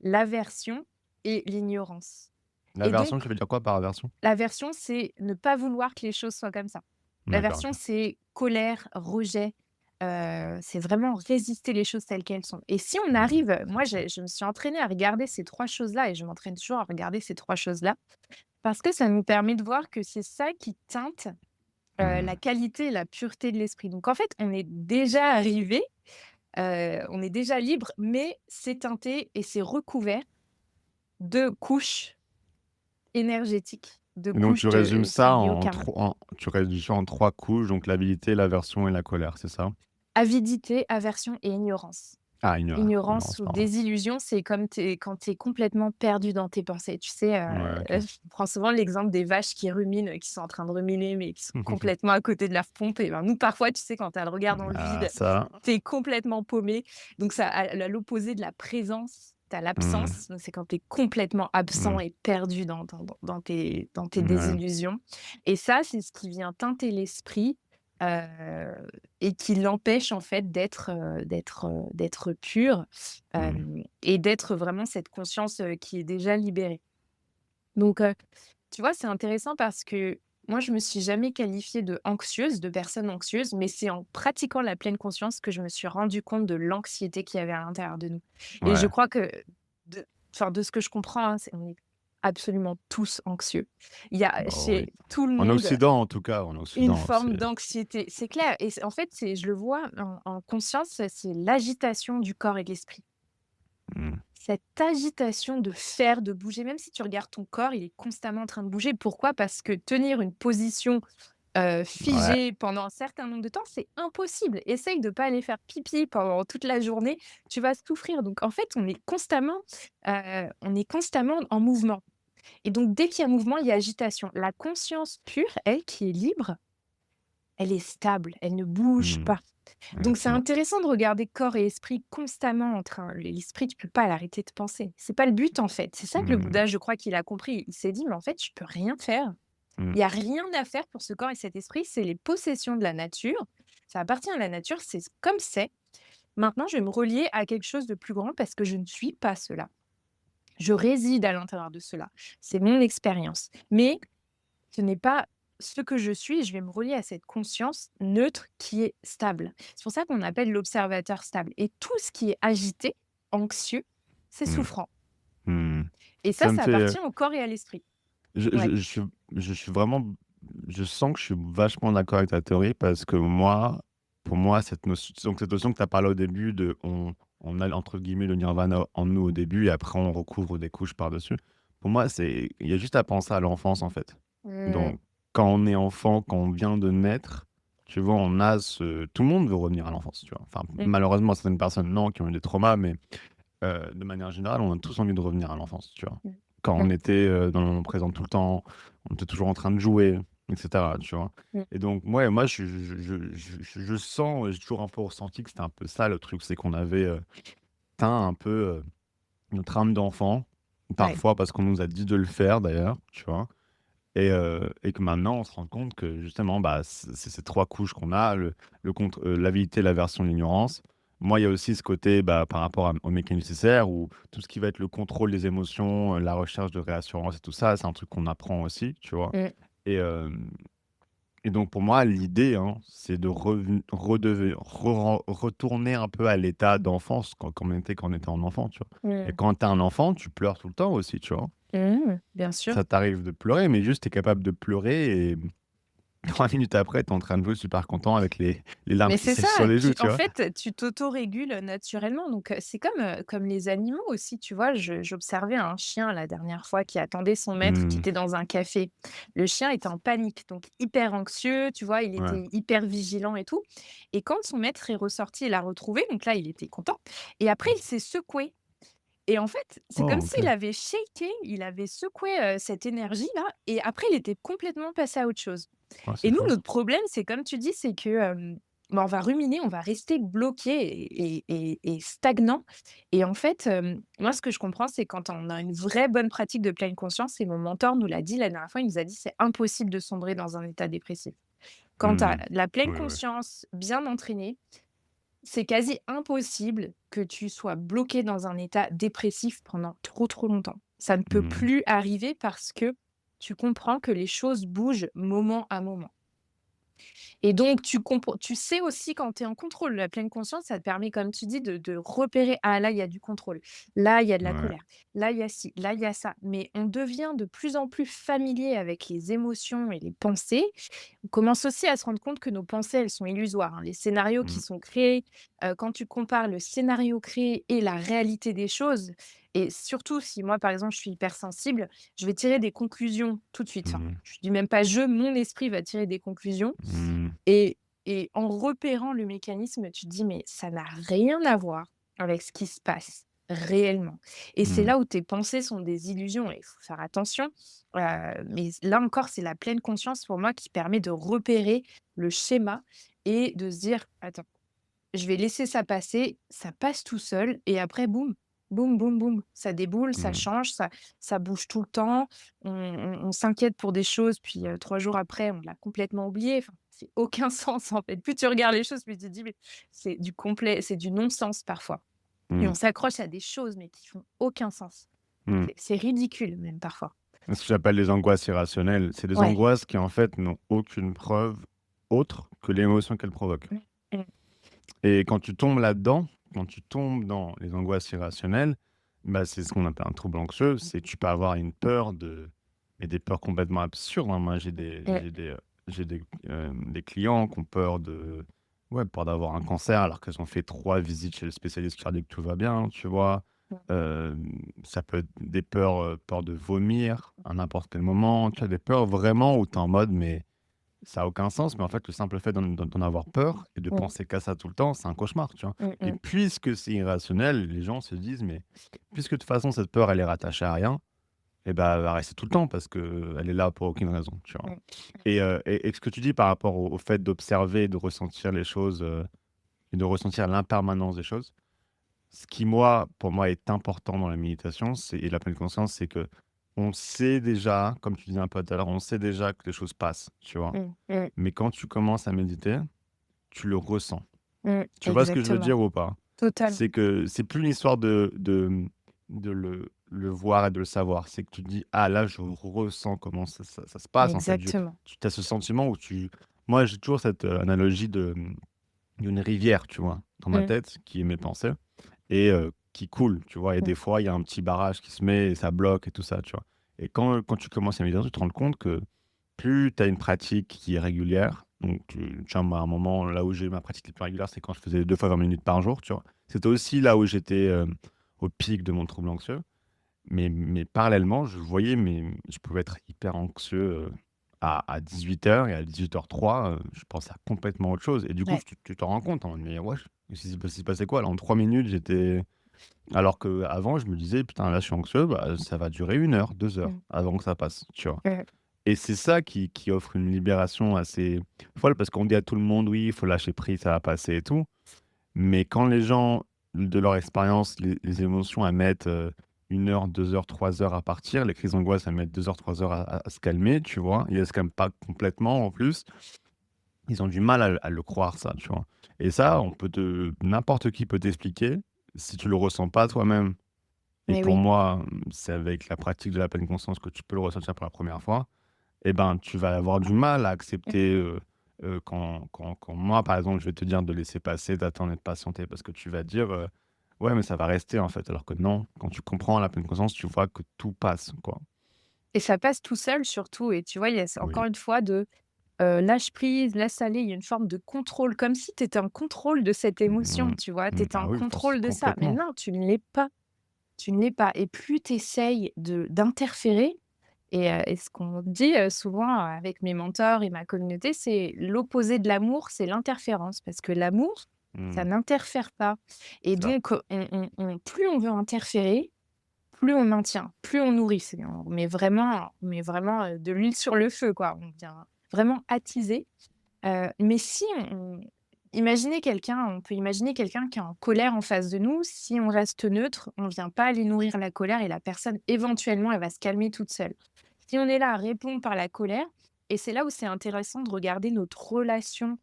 l'aversion et l'ignorance. Et L'aversion, donc, tu veux dire quoi par aversion? l'aversion, c'est ne pas vouloir que les choses soient comme ça. D'accord, L'aversion, OK. c'est colère, rejet, c'est vraiment résister les choses telles qu'elles sont. Et si on Mmh. arrive, moi, je me suis entraînée à regarder ces 3 choses-là et je m'entraîne toujours à regarder ces 3 choses-là parce que ça nous permet de voir que c'est ça qui teinte, la Mmh. qualité et la pureté de l'esprit. Donc en fait, on est déjà arrivé, on est déjà libre, mais c'est teinté et c'est recouvert de couches énergétiques, de Et donc tu couches résumes de ça liées au en karma. 3 en tu résumes ça en 3 couches, donc l'avidité, l'aversion et la colère, c'est ça? Avidité, aversion et ignorance. Ah, Ignorance ignorance, ou pardon. désillusion, c'est comme quand tu es complètement perdu dans tes pensées. Tu sais, Ouais, OK. je prends souvent l'exemple des vaches qui ruminent, qui sont en train de ruminer, mais qui sont complètement à côté de la pompe. Et ben, nous, parfois, tu sais, quand tu as le regard dans le Ah vide, ça, tu es complètement paumé. Donc, ça, à l'opposé de la présence, tu as mmh, l'absence. Donc, c'est quand tu es complètement absent mmh, et perdu dans tes ouais, désillusions. Et ça, c'est ce qui vient teinter l'esprit. Et qui l'empêche en fait d'être pur, mmh, et d'être vraiment cette conscience, qui est déjà libérée. Donc, tu vois, c'est intéressant parce que moi, je me suis jamais qualifiée de anxieuse, de personne anxieuse, mais c'est en pratiquant la pleine conscience que je me suis rendu compte de l'anxiété qu'il y avait à l'intérieur de nous. Et je ouais. crois que de de ce que je comprends, hein, c'est on est absolument tous anxieux. Il y a Oh oui. chez tout le En monde Occident, en tout cas, en une Occident, forme c'est d'anxiété, c'est clair et en fait, je le vois en conscience, c'est l'agitation du corps et de l'esprit. mmh, Cette agitation de faire, de bouger, même si tu regardes ton corps, il est constamment en train de bouger. Pourquoi? Parce que tenir une position, ouais, figée pendant un certain nombre de temps, c'est impossible. Essaye de pas aller faire pipi pendant toute la journée, tu vas souffrir. Donc en fait, on est constamment en mouvement et donc dès qu'il y a mouvement, il y a agitation. La conscience pure, elle, qui est libre, elle est stable, elle ne bouge mmh, pas. Donc c'est effectivement. intéressant de regarder corps et esprit constamment en train l'esprit, tu peux pas l'arrêter de penser. C'est pas le but, en fait. C'est ça que le Mmh, Bouddha, je crois qu'il a compris. Il s'est dit: «Mais en fait, je peux rien faire. mmh, Il y a rien à faire pour ce corps et cet esprit, c'est les possessions de la nature. Ça appartient à la nature, c'est comme c'est. Maintenant, je vais me relier à quelque chose de plus grand parce que je ne suis pas cela. Je réside à l'intérieur de cela. C'est mon expérience. Mais ce n'est pas ce que je suis, je vais me relier à cette conscience neutre qui est stable. C'est pour ça qu'on appelle l'observateur stable et tout ce qui est agité, anxieux, c'est mmh, souffrant mmh. et Ça me ça fait, appartient au corps et à l'esprit. je Ouais. je je suis je suis vraiment je sens que je suis vachement d'accord avec ta théorie parce que moi, pour moi, cette notion que tu as parlé au début de on a entre guillemets «le nirvana» en nous au début et après on recouvre des couches par-dessus. Pour moi, il y a juste à penser à l'enfance, en fait. Mmh. Donc quand on est enfant, quand on vient de naître, tu vois, on a tout le monde veut revenir à l'enfance, tu vois? Enfin, Mmh. malheureusement, certaines personnes, non, qui ont eu des traumas, mais de manière générale, on a tous envie de revenir à l'enfance, tu vois? Mmh. Quand Mmh. on était, dans le moment présent tout le temps, on était toujours en train de jouer et cetera, tu vois? Mmh. Et donc moi je sens, j'ai toujours un peu ressenti que c'était un peu ça le truc, c'est qu'on avait, teint un peu, notre âme d'enfant, Ouais. parfois parce qu'on nous a dit de le faire d'ailleurs, tu vois? Et que maintenant on se rend compte que justement, bah, c'est ces 3 couches qu'on a, l'avidité, l'aversion, l'ignorance. Moi, il y a aussi ce côté, bah, par rapport au mécanisme nécessaire où tout ce qui va être le contrôle des émotions, la recherche de réassurance et tout ça, c'est un truc qu'on apprend aussi, tu vois? Mmh. Et et donc pour moi, l'idée, hein, c'est de retourner un peu à l'état d'enfance quand on était en enfant, tu vois? Et Mmh. quand tu es un enfant, tu pleures tout le temps aussi, tu vois? Mmh. Bien sûr. Ça t'arrive de pleurer, mais juste tu es capable de pleurer et 3 minutes après, tu es en train de jouer super content avec les larmes Mais qui c'est ça, sèchent sur les joues, tu en vois? fait, tu t'autorégules naturellement, donc c'est comme les animaux aussi, tu vois? J'observais un chien la dernière fois qui attendait son maître, qui Mmh. était dans un café. Le chien était en panique, donc hyper anxieux, tu vois? Il Ouais. était hyper vigilant et tout et quand son maître est ressorti et l'a retrouvé, donc là, il était content et après il s'est secoué Et en fait, c'est comme Oh, OK. s'il avait shaké, il avait secoué, cette énergie-là et après il était complètement passé à autre chose. Ouais, c'est Et nous, fort. notre problème, c'est comme tu dis, c'est que, bah, on va ruminer, on va rester bloqué et stagnant et en fait, moi, ce que je comprends, c'est quand on a une vraie bonne pratique de pleine conscience et mon mentor nous l'a dit la dernière fois, il nous a dit: «C'est impossible de sombrer dans un état dépressif». Quand tu as Mmh. la pleine Oui, oui. conscience bien entraînée, c'est quasi impossible que tu sois bloqué dans un état dépressif pendant trop, trop longtemps. Ça ne peut Mmh. plus arriver parce que tu comprends que les choses bougent moment à moment. Et donc tu sais aussi quand tu es en contrôle. La pleine conscience, ça te permet, comme tu dis, de repérer: «Ah là, il y a du contrôle. Là, il y a de la Ouais. colère. Là, il y a ci. Là, il y a ça». Mais on devient de plus en plus familier avec les émotions et les pensées. On commence aussi à se rendre compte que nos pensées, elles sont illusoires, hein. Les scénarios qui Mmh. sont créés, quand tu compares le scénario créé et la réalité des choses et surtout si moi, par exemple, je suis hypersensible, je vais tirer des conclusions tout de suite. Enfin, Mmh. je dis même pas je, mon esprit va tirer des conclusions Mmh. et en repérant le mécanisme, tu te dis: «Mais ça n'a rien à voir avec ce qui se passe réellement» et c'est Mmh. là où tes pensées sont des illusions et il faut faire attention, mais là encore, c'est la pleine conscience pour moi qui permet de repérer le schéma et de se dire: «Attends, je vais laisser ça passer, ça passe tout seul et après boum, boum, boum, boum, ça déboule, ça Mmh. change, ça bouge tout le temps. On s'inquiète pour des choses, puis 3 jours après, on l'a complètement oublié. Enfin, c'est aucun sens en fait. Plus tu regardes les choses, plus tu te dis: «Mais c'est du non-sens parfois» et on Mmh. s'accroche à des choses, mais qui font aucun sens. Mmh. C'est ridicule même parfois. Ce que j'appelle les angoisses irrationnelles, c'est des Ouais. angoisses qui, en fait, n'ont aucune preuve autre que l'émotion qu'elles provoquent. Mmh, mmh, Et quand tu tombes là-dedans, quand tu tombes dans les angoisses irrationnelles, bah, c'est ce qu'on appelle un trouble anxieux. C'est tu peux avoir une peur de mais des peurs complètement absurdes, hein. Moi, mmh, des clients qui ont peur de ouais, peur d'avoir un cancer alors qu'elles ont fait 3 visites chez le spécialiste cardiaque, tout va bien, tu vois? mmh, Ça peut être des peurs, peur de vomir à n'importe quel moment, tu as des peurs vraiment où tu es en mode: «Mais ça a aucun sens», mais en fait, le simple fait d'en avoir peur et de mmh, penser qu'à ça tout le temps, c'est un cauchemar, tu vois? mmh, Et mmh, puisque c'est irrationnel, les gens se disent: «Mais puisque de toute façon cette peur elle est rattachée à rien, et bah, elle va rester tout le temps parce qu'elle est là pour aucune raison», tu vois? mmh, Et ce que tu dis par rapport au fait d'observer et de ressentir les choses, et de ressentir l'impermanence des choses, ce qui moi, pour moi, est important dans la méditation, c'est et la pleine conscience, c'est que on sait déjà, comme tu disais un peu tout à l'heure, on sait déjà que les choses passent, tu vois? mmh, mmh, Mais quand tu commences à méditer, tu le ressens. Tu vois ce que je veux exactement. dire ou pas? Totalement. C'est que c'est plus une histoire de le voir et de le savoir. C'est que tu te dis: «Ah là, je ressens comment ça se passe en fait». Je Exactement. Tu as ce sentiment où tu moi, j'ai toujours cette, analogie d'une rivière, tu vois? Dans ma Mmh, tête, qui est mes pensées et qui coule, tu vois? Et mmh, des fois, il y a un petit barrage qui se met et ça bloque et tout ça, tu vois? Et quand tu commences à méditer, tu te rends compte que plus tu as une pratique qui est régulière, donc tu vois, moi, à un moment, là où j'ai ma pratique la plus régulière, c'est quand je faisais 2 fois 20 minutes par jour, tu vois? C'était aussi là où j'étais, au pic de mon trouble anxieux, mais parallèlement, je voyais je pouvais être hyper anxieux, à 18 h et à 18 h 03 je pensais à complètement autre chose et du coup, ouais. tu t'en rends compte en mode: «Mais wesh, il s'est passé quoi là? En 3 minutes, j'étais» alors qu'avant, je me disais: «Putain, là, je suis anxieux, bah, ça va durer 1 heure, 2 heures Mmh, avant que ça passe», tu vois? mmh, Et c'est ça qui offre une libération assez folle parce qu'on dit à tout le monde: «Oui, il faut lâcher prise, ça va passer et tout». Mais quand les gens, de leur expérience, les émotions, elles mettent, 1 heure, 2 heures, 3 heures à partir, les crises d'angoisse, elles mettent 2 heures, 3 heures à se calmer, tu vois? Et elles se calment pas complètement en plus. Ils ont du mal à le croire ça, tu vois? Et ça, on peut te n'importe qui peut t'expliquer. Si tu le ressens pas toi-même et mais pour oui. moi, c'est avec la pratique de la pleine conscience que tu peux le ressentir pour la première fois. Et ben, tu vas avoir du mal à Mmh, accepter, quand moi, par exemple, je vais te dire de laisser passer, d'attendre et de patienter parce que tu vas dire, «Ouais, mais ça va rester, en fait», alors que non, quand tu comprends la pleine conscience, tu vois que tout passe, quoi. et ça passe tout seul surtout et tu vois, il y a Oui. encore une fois lâche prise, laisse aller, il y a une forme de contrôle, comme si tu étais en contrôle de cette émotion, Mmh. tu vois? Tu Mmh. étais Ah en oui, force contrôle de ça, mais complètement. non, tu ne l'es pas, tu ne l'es pas et plus tu essayes de d'interférer et ce qu'on dit, souvent avec mes mentors et ma communauté, c'est l'opposé de l'amour, c'est l'interférence parce que l'amour, ça Mmh. n'interfère pas et C'est ça. donc plus on veut interférer, plus on maintient, plus on nourrit. On met vraiment de l'huile sur le feu, quoi. On vient vraiment attiser. Mais si on peut imaginer quelqu'un qui est en colère en face de nous. Si on reste neutre, on vient pas aller nourrir la colère et la personne, éventuellement, elle va se calmer toute seule. Si on est là à répondre par la colère, et c'est là où c'est intéressant de regarder notre relation.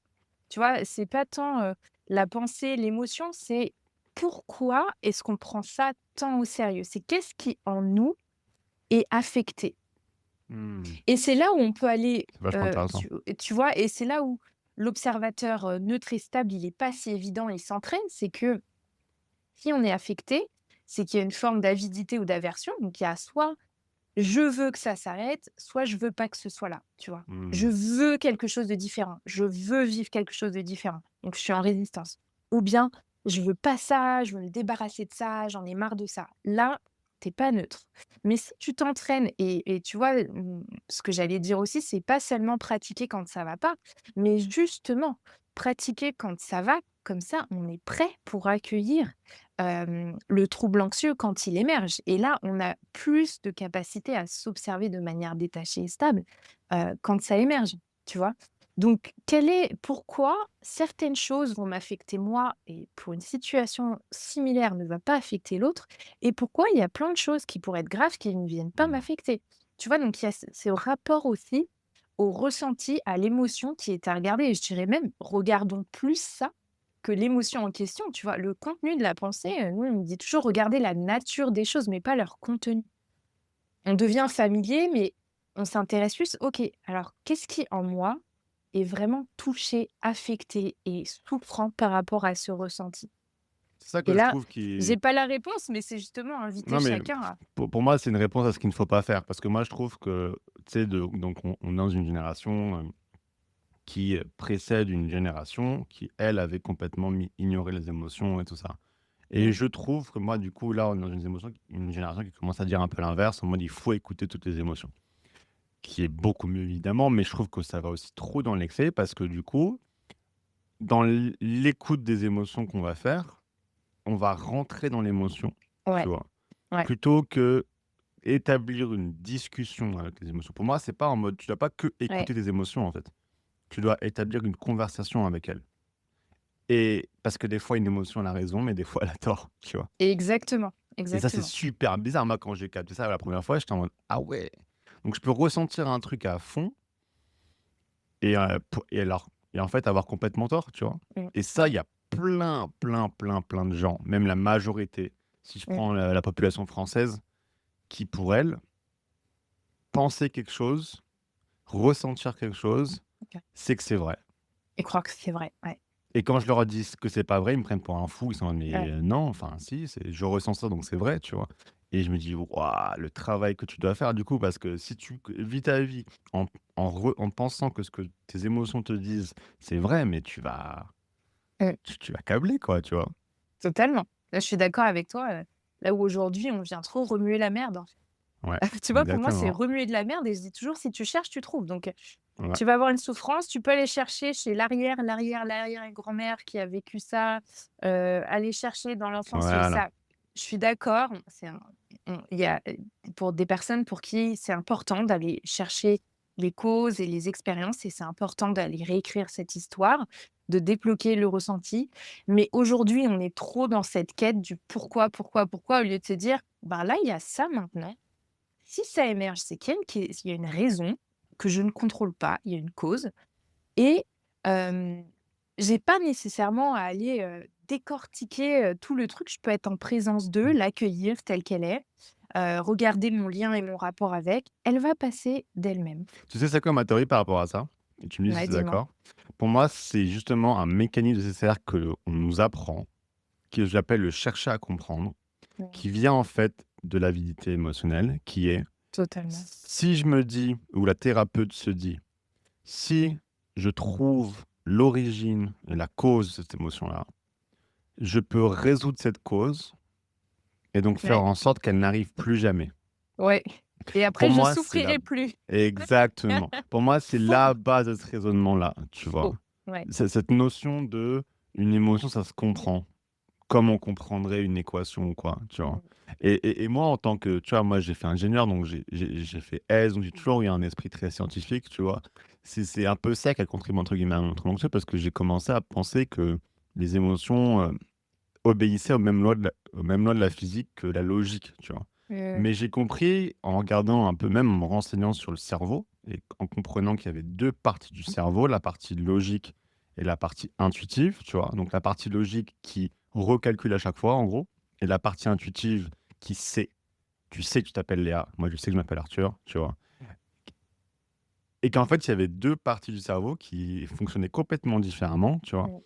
Tu vois? C'est pas tant, la pensée, l'émotion, c'est pourquoi est-ce qu'on prend ça tant au sérieux? C'est qu'est-ce qui, en nous, est affecté? Hmm, Et c'est là où on peut aller, c'est vachement intéressant. tu vois? Et c'est là où l'observateur, neutre et stable, il est pas si évident, il s'entraîne. C'est que si on est affecté, c'est qu'il y a une forme d'avidité ou d'aversion. Donc il y a soit je veux que ça s'arrête, soit je veux pas que ce soit là, tu vois? Je Hmm. veux quelque chose de différent. Je veux vivre quelque chose de différent. Donc je suis en résistance. Ou bien je veux pas ça, je veux me débarrasser de ça, j'en ai marre de ça. Là, t'es pas neutre. Mais si tu t'entraînes et tu vois, ce que j'allais dire aussi, c'est pas seulement pratiquer quand ça va pas, mais justement pratiquer quand ça va. Comme ça, on est prêt pour accueillir le trouble anxieux quand il émerge. Et là, on a plus de capacité à s'observer de manière détachée et stable quand ça émerge, tu vois. Donc, pourquoi certaines choses vont m'affecter moi et pour une situation similaire ne va pas affecter l'autre, et pourquoi il y a plein de choses qui pourraient être graves qui ne viennent pas Hmm. m'affecter. Tu vois, donc il y a ce rapport aussi au ressenti, à l'émotion qui est à regarder. Et je dirais même, regardons plus ça que l'émotion en question, tu vois? Le contenu de la pensée, nous, on me dit toujours: «Regardez la nature des choses, mais pas leur contenu». On devient familier, mais on s'intéresse plus: «OK, alors qu'est-ce qui, en moi, est vraiment touché, affecté et souffrant par rapport à ce ressenti?» C'est ça Et que je là, trouve qui. j'ai pas la réponse, mais c'est justement inviter Non, mais chacun à pour moi, c'est une réponse à ce qu'il ne faut pas faire. Parce que moi, je trouve que, tu sais, donc on est dans une génération qui précède une génération qui, elle, avait complètement ignoré les émotions et tout ça. Et mmh, je trouve que moi, du coup, là, on est dans une génération qui commence à dire un peu l'inverse, en mode il faut écouter toutes les émotions. Qui est beaucoup mieux, évidemment, mais je trouve que ça va aussi trop dans l'excès parce que, du coup, dans l'écoute des émotions qu'on va faire, on va rentrer dans l'émotion, tu ouais, vois? ouais, Plutôt que établir une discussion avec les émotions. Pour moi, c'est pas en mode tu dois pas que ouais, écouter tes émotions, en fait. Tu dois établir une conversation avec elles. Et parce que des fois, une émotion, elle a raison, mais des fois, elle a tort, tu vois? exactement, Et ça, c'est exactement. super bizarre. Moi, quand j'ai capté ça la première fois, j'étais en mode: «Ah ouais!» Donc je peux ressentir un truc à fond et en fait, avoir complètement tort, tu vois? Mmh, Et ça, mmh, il y a plein, plein, plein, plein de gens, même la majorité, si je mmh, prends la population française, qui pour elle, penser quelque chose, ressentir quelque chose, OK. c'est que c'est vrai. Et croire que c'est vrai, ouais, Et quand je leur dis que c'est pas vrai, ils me prennent pour un fou. Ils sont en mode: «Mais ouais, non, enfin si, je ressens ça donc c'est vrai», tu vois? Et je me dis: «Waouh, le travail que tu dois faire du coup», parce que si tu vis ta vie en en pensant que ce que tes émotions te disent, c'est vrai, mais mmh. tu vas câbler quoi, tu vois? Totalement. Là, je suis d'accord avec toi, là où aujourd'hui on vient trop remuer la merde, en fait. Ouais, Tu vois, pour moi, c'est exactement. remuer de la merde et je dis toujours: «Si tu cherches, tu trouves». Donc, Ouais, tu vas avoir une souffrance, tu peux aller chercher chez l'arrière-grand-mère qui a vécu ça, aller chercher dans l'enfance chez voilà. ça. Je suis d'accord, il y a, pour des personnes pour qui c'est important d'aller chercher les causes et les expériences, et c'est important d'aller réécrire cette histoire, de débloquer le ressenti. Mais aujourd'hui, on est trop dans cette quête du pourquoi, pourquoi, pourquoi, au lieu de se dire: «Ben, là, il y a ça maintenant. Si ça émerge, c'est qu'il y a une raison que je ne contrôle pas, il y a une cause, et hem, j'ai pas nécessairement à aller, décortiquer, tout le truc. Je peux être en présence d'eux, l'accueillir telle qu'elle est, regarder mon lien et mon rapport avec. Elle va passer d'elle-même». Tu sais, c'est quoi ma théorie par rapport à ça? Et tu me dis si Ouais, tu es dis-moi? d'accord. Pour moi, c'est justement un mécanisme nécessaire qu'on nous apprend, que j'appelle le chercher à comprendre, Mmh. qui vient en fait de l'avidité émotionnelle, qui est Totalement. si je me dis, ou la thérapeute se dit, si je trouve l'origine et la cause de cette émotion-là, je peux résoudre cette cause et donc faire Ouais, en sorte qu'elle n'arrive plus jamais. ouais, et Pour après je moi, c'est la souffrirai plus. exactement. Pour moi, c'est Faux, la base de ce raisonnement-là, tu vois? faux. Ouais. Cette notion de une émotion, ça se comprend. comme on comprendrait une équation ou quoi, tu vois? Mmh. Et moi, en tant que tu vois, moi, j'ai fait ingénieur, donc j'ai fait S, donc j'ai toujours eu un esprit très scientifique, tu vois? C'est un peu ça qui a contribué, entre guillemets, à mon trouble anxieux parce que j'ai commencé à penser que les émotions, obéissaient aux mêmes lois de la physique que la logique, tu vois? Mmh. Mais j'ai compris en regardant un peu, même en me renseignant sur le cerveau et en comprenant qu'il y avait 2 parties du cerveau, la partie logique et la partie intuitive, tu vois? Donc la partie logique qui recalcule à chaque fois, en gros, et la partie intuitive qui sait. Tu sais que tu t'appelles Léa, moi je sais que je m'appelle Arthur, tu vois? Et qu'en fait, il y avait 2 parties du cerveau qui fonctionnaient complètement différemment, tu vois? Mmh.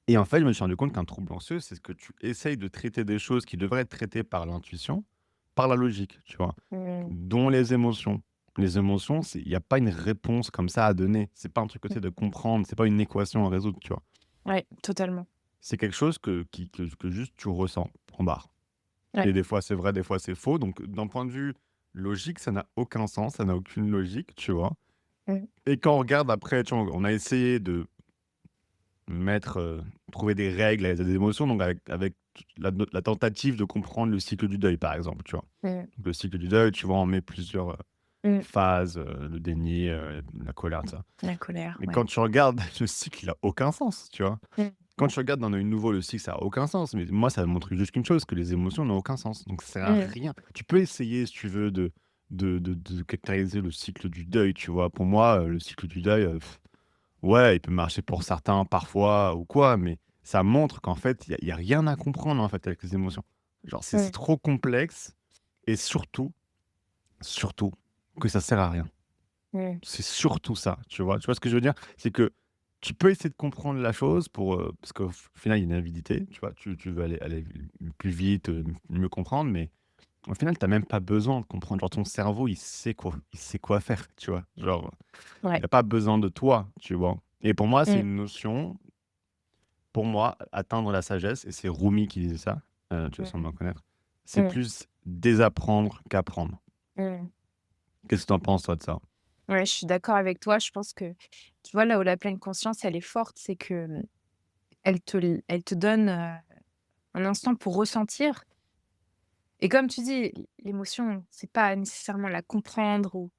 Et en fait, je me suis rendu compte qu'un trouble anxieux, c'est ce que tu essayes de traiter des choses qui devraient être traitées par l'intuition, par la logique, tu vois? Mmh. Dont les émotions. Les émotions, c'est il y a pas une réponse comme ça à donner. C'est pas un truc que tu Mmh. de comprendre, c'est pas une équation à résoudre, tu vois? Ouais, totalement. C'est quelque chose que juste tu ressens, point barre. Ouais. Et des fois, c'est vrai, des fois, c'est faux. Donc d'un point de vue logique, ça n'a aucun sens, ça n'a aucune logique, tu vois? Mmh. Et quand on regarde après, tu vois, on a essayé de mettre, trouver des règles à des émotions, donc avec la tentative de comprendre le cycle du deuil, par exemple, tu vois? Mmh. Donc le cycle du deuil, tu vois, on met plusieurs, Mmh. phase, le déni, la colère, tout ça. La colère, Mais ouais. quand tu regardes le cycle, il a aucun sens, tu vois? Mmh. Quand tu regardes dans Œil Nouveau, le cycle, ça a aucun sens, mais moi, ça montre juste qu'une chose, que les émotions n'ont aucun sens. Donc ça sert à Mmh. rien. Tu peux essayer, si tu veux, de caractériser le cycle du deuil, tu vois? Pour moi, le cycle du deuil, ouais, il peut marcher pour certains parfois ou quoi, mais ça montre qu'en fait, il y a rien à comprendre, en fait, avec les émotions. Genre, c'est Mmh. trop complexe et surtout que ça sert à rien. Mmh. C'est surtout ça, tu vois? Tu vois ce que je veux dire? C'est que tu peux essayer de comprendre la chose pour, parce qu'au final, il y a une avidité, tu vois? Tu veux aller plus vite, mieux comprendre, mais au final, tu as même pas besoin de comprendre. Genre, ton cerveau, il sait quoi faire, tu vois? Genre, Ouais. il a pas besoin de toi, tu vois? Et pour moi, c'est Mmh. une notion, pour moi, atteindre la sagesse, et c'est Rumi qui disait ça, tu vas Mmh. sûrement connaître, c'est Mmh. plus désapprendre qu'apprendre. Mmh. Qu'est-ce que tu en penses, toi, de ça? Ouais, je suis d'accord avec toi. Je pense que, tu vois, là où la pleine conscience, elle est forte, c'est que, elle te donne, un instant pour ressentir et comme tu dis, l'émotion, c'est pas nécessairement la comprendre ou,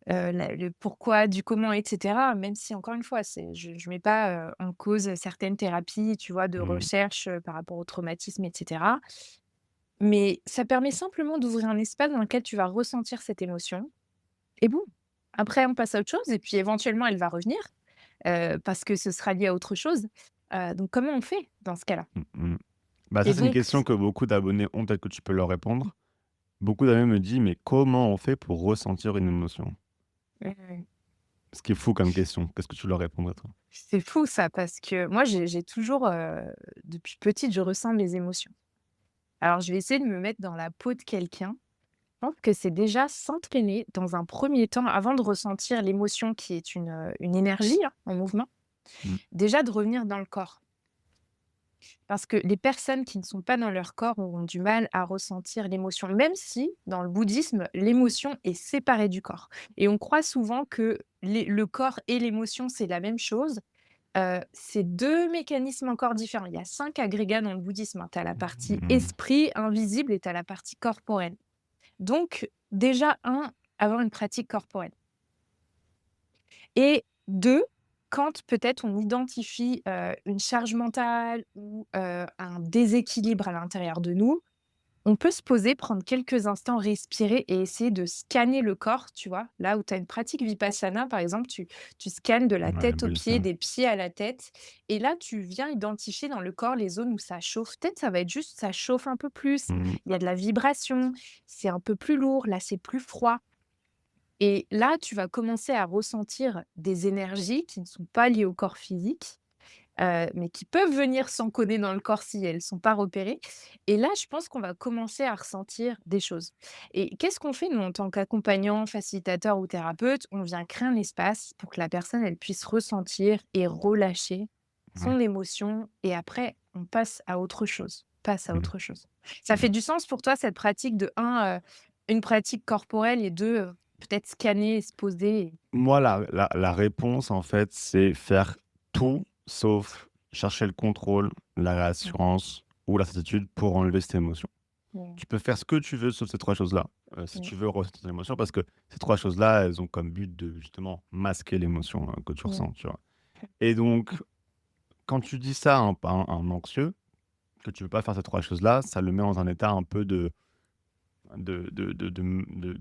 le pourquoi du comment et cetera. Même si encore une fois, je mets pas, en cause certaines thérapies, tu vois, de Mmh. recherche, par rapport au traumatisme et cetera. Mais ça permet simplement d'ouvrir un espace dans lequel tu vas ressentir cette émotion et boum! Après on passe à autre chose et puis éventuellement elle va revenir, parce que ce sera lié à autre chose. Donc comment on fait dans ce cas-là? Mmh mh. Bah, ça, Et c'est une donc question que beaucoup d'abonnés ont, peut-être que tu peux leur répondre. Beaucoup d'abonnés me disent: «Mais comment on fait pour ressentir une émotion?» mmh, Ce qui est fou comme question. Qu'est-ce que tu leur répondrais, toi? c'est fou ça parce que moi j'ai toujours, depuis petite, je ressens mes émotions. Alors je vais essayer de me mettre dans la peau de quelqu'un. Je pense que c'est déjà s'entraîner dans un premier temps avant de ressentir l'émotion qui est une énergie, hein, en mouvement, Mmh. déjà de revenir dans le corps. Parce que les personnes qui ne sont pas dans leur corps ont du mal à ressentir l'émotion, même si, dans le bouddhisme, l'émotion est séparée du corps. Et on croit souvent que le corps et l'émotion, c'est la même chose. C'est 2 mécanismes encore différents. Il y a 5 agrégats dans le bouddhisme, hein. Tu as la partie Mmh. esprit, invisible et tu as la partie corporelle. Donc déjà, avoir une pratique corporelle. Et 2, quand peut-être on identifie, une charge mentale ou, un déséquilibre à l'intérieur de nous, on peut se poser, prendre quelques instants, respirer et essayer de scanner le corps, tu vois? Là où tu as une pratique vipassana, par exemple, tu scannes de la Ouais, tête aux belle pieds, ça. des pieds à la tête et là, tu viens identifier dans le corps les zones où ça chauffe. Peut-être ça va être juste, ça chauffe un peu plus, Mmh. il y a de la vibration, c'est un peu plus lourd, là, c'est plus froid. Et là, tu vas commencer à ressentir des énergies qui ne sont pas liées au corps physique, mais qui peuvent venir s'encoder dans le corps si elles ne sont pas repérées. Et là, je pense qu'on va commencer à ressentir des choses. Et qu'est-ce qu'on fait, nous, en tant qu'accompagnant, facilitateur ou thérapeute? On vient créer un espace pour que la personne, elle puisse ressentir et relâcher Ouais. son émotion et après, on passe à autre chose, passe à Mmh. autre chose. Ça Mmh. fait du sens pour toi, cette pratique de une pratique corporelle et 2, peut-être scanner, se poser Moi, la réponse, en fait, c'est faire tout sauf chercher le contrôle, la mmh, réassurance ou la certitude pour enlever cette émotion. Mmh. Tu peux faire ce que tu veux sur ces 3 choses-là, si Mmh. tu veux ressentir ton émotion parce que ces 3 choses-là, elles ont comme but de justement masquer l'émotion, que tu Mmh. ressens, tu vois? Et donc quand tu dis ça à un anxieux, que tu veux pas faire ces 3 choses-là, ça le met dans un état un peu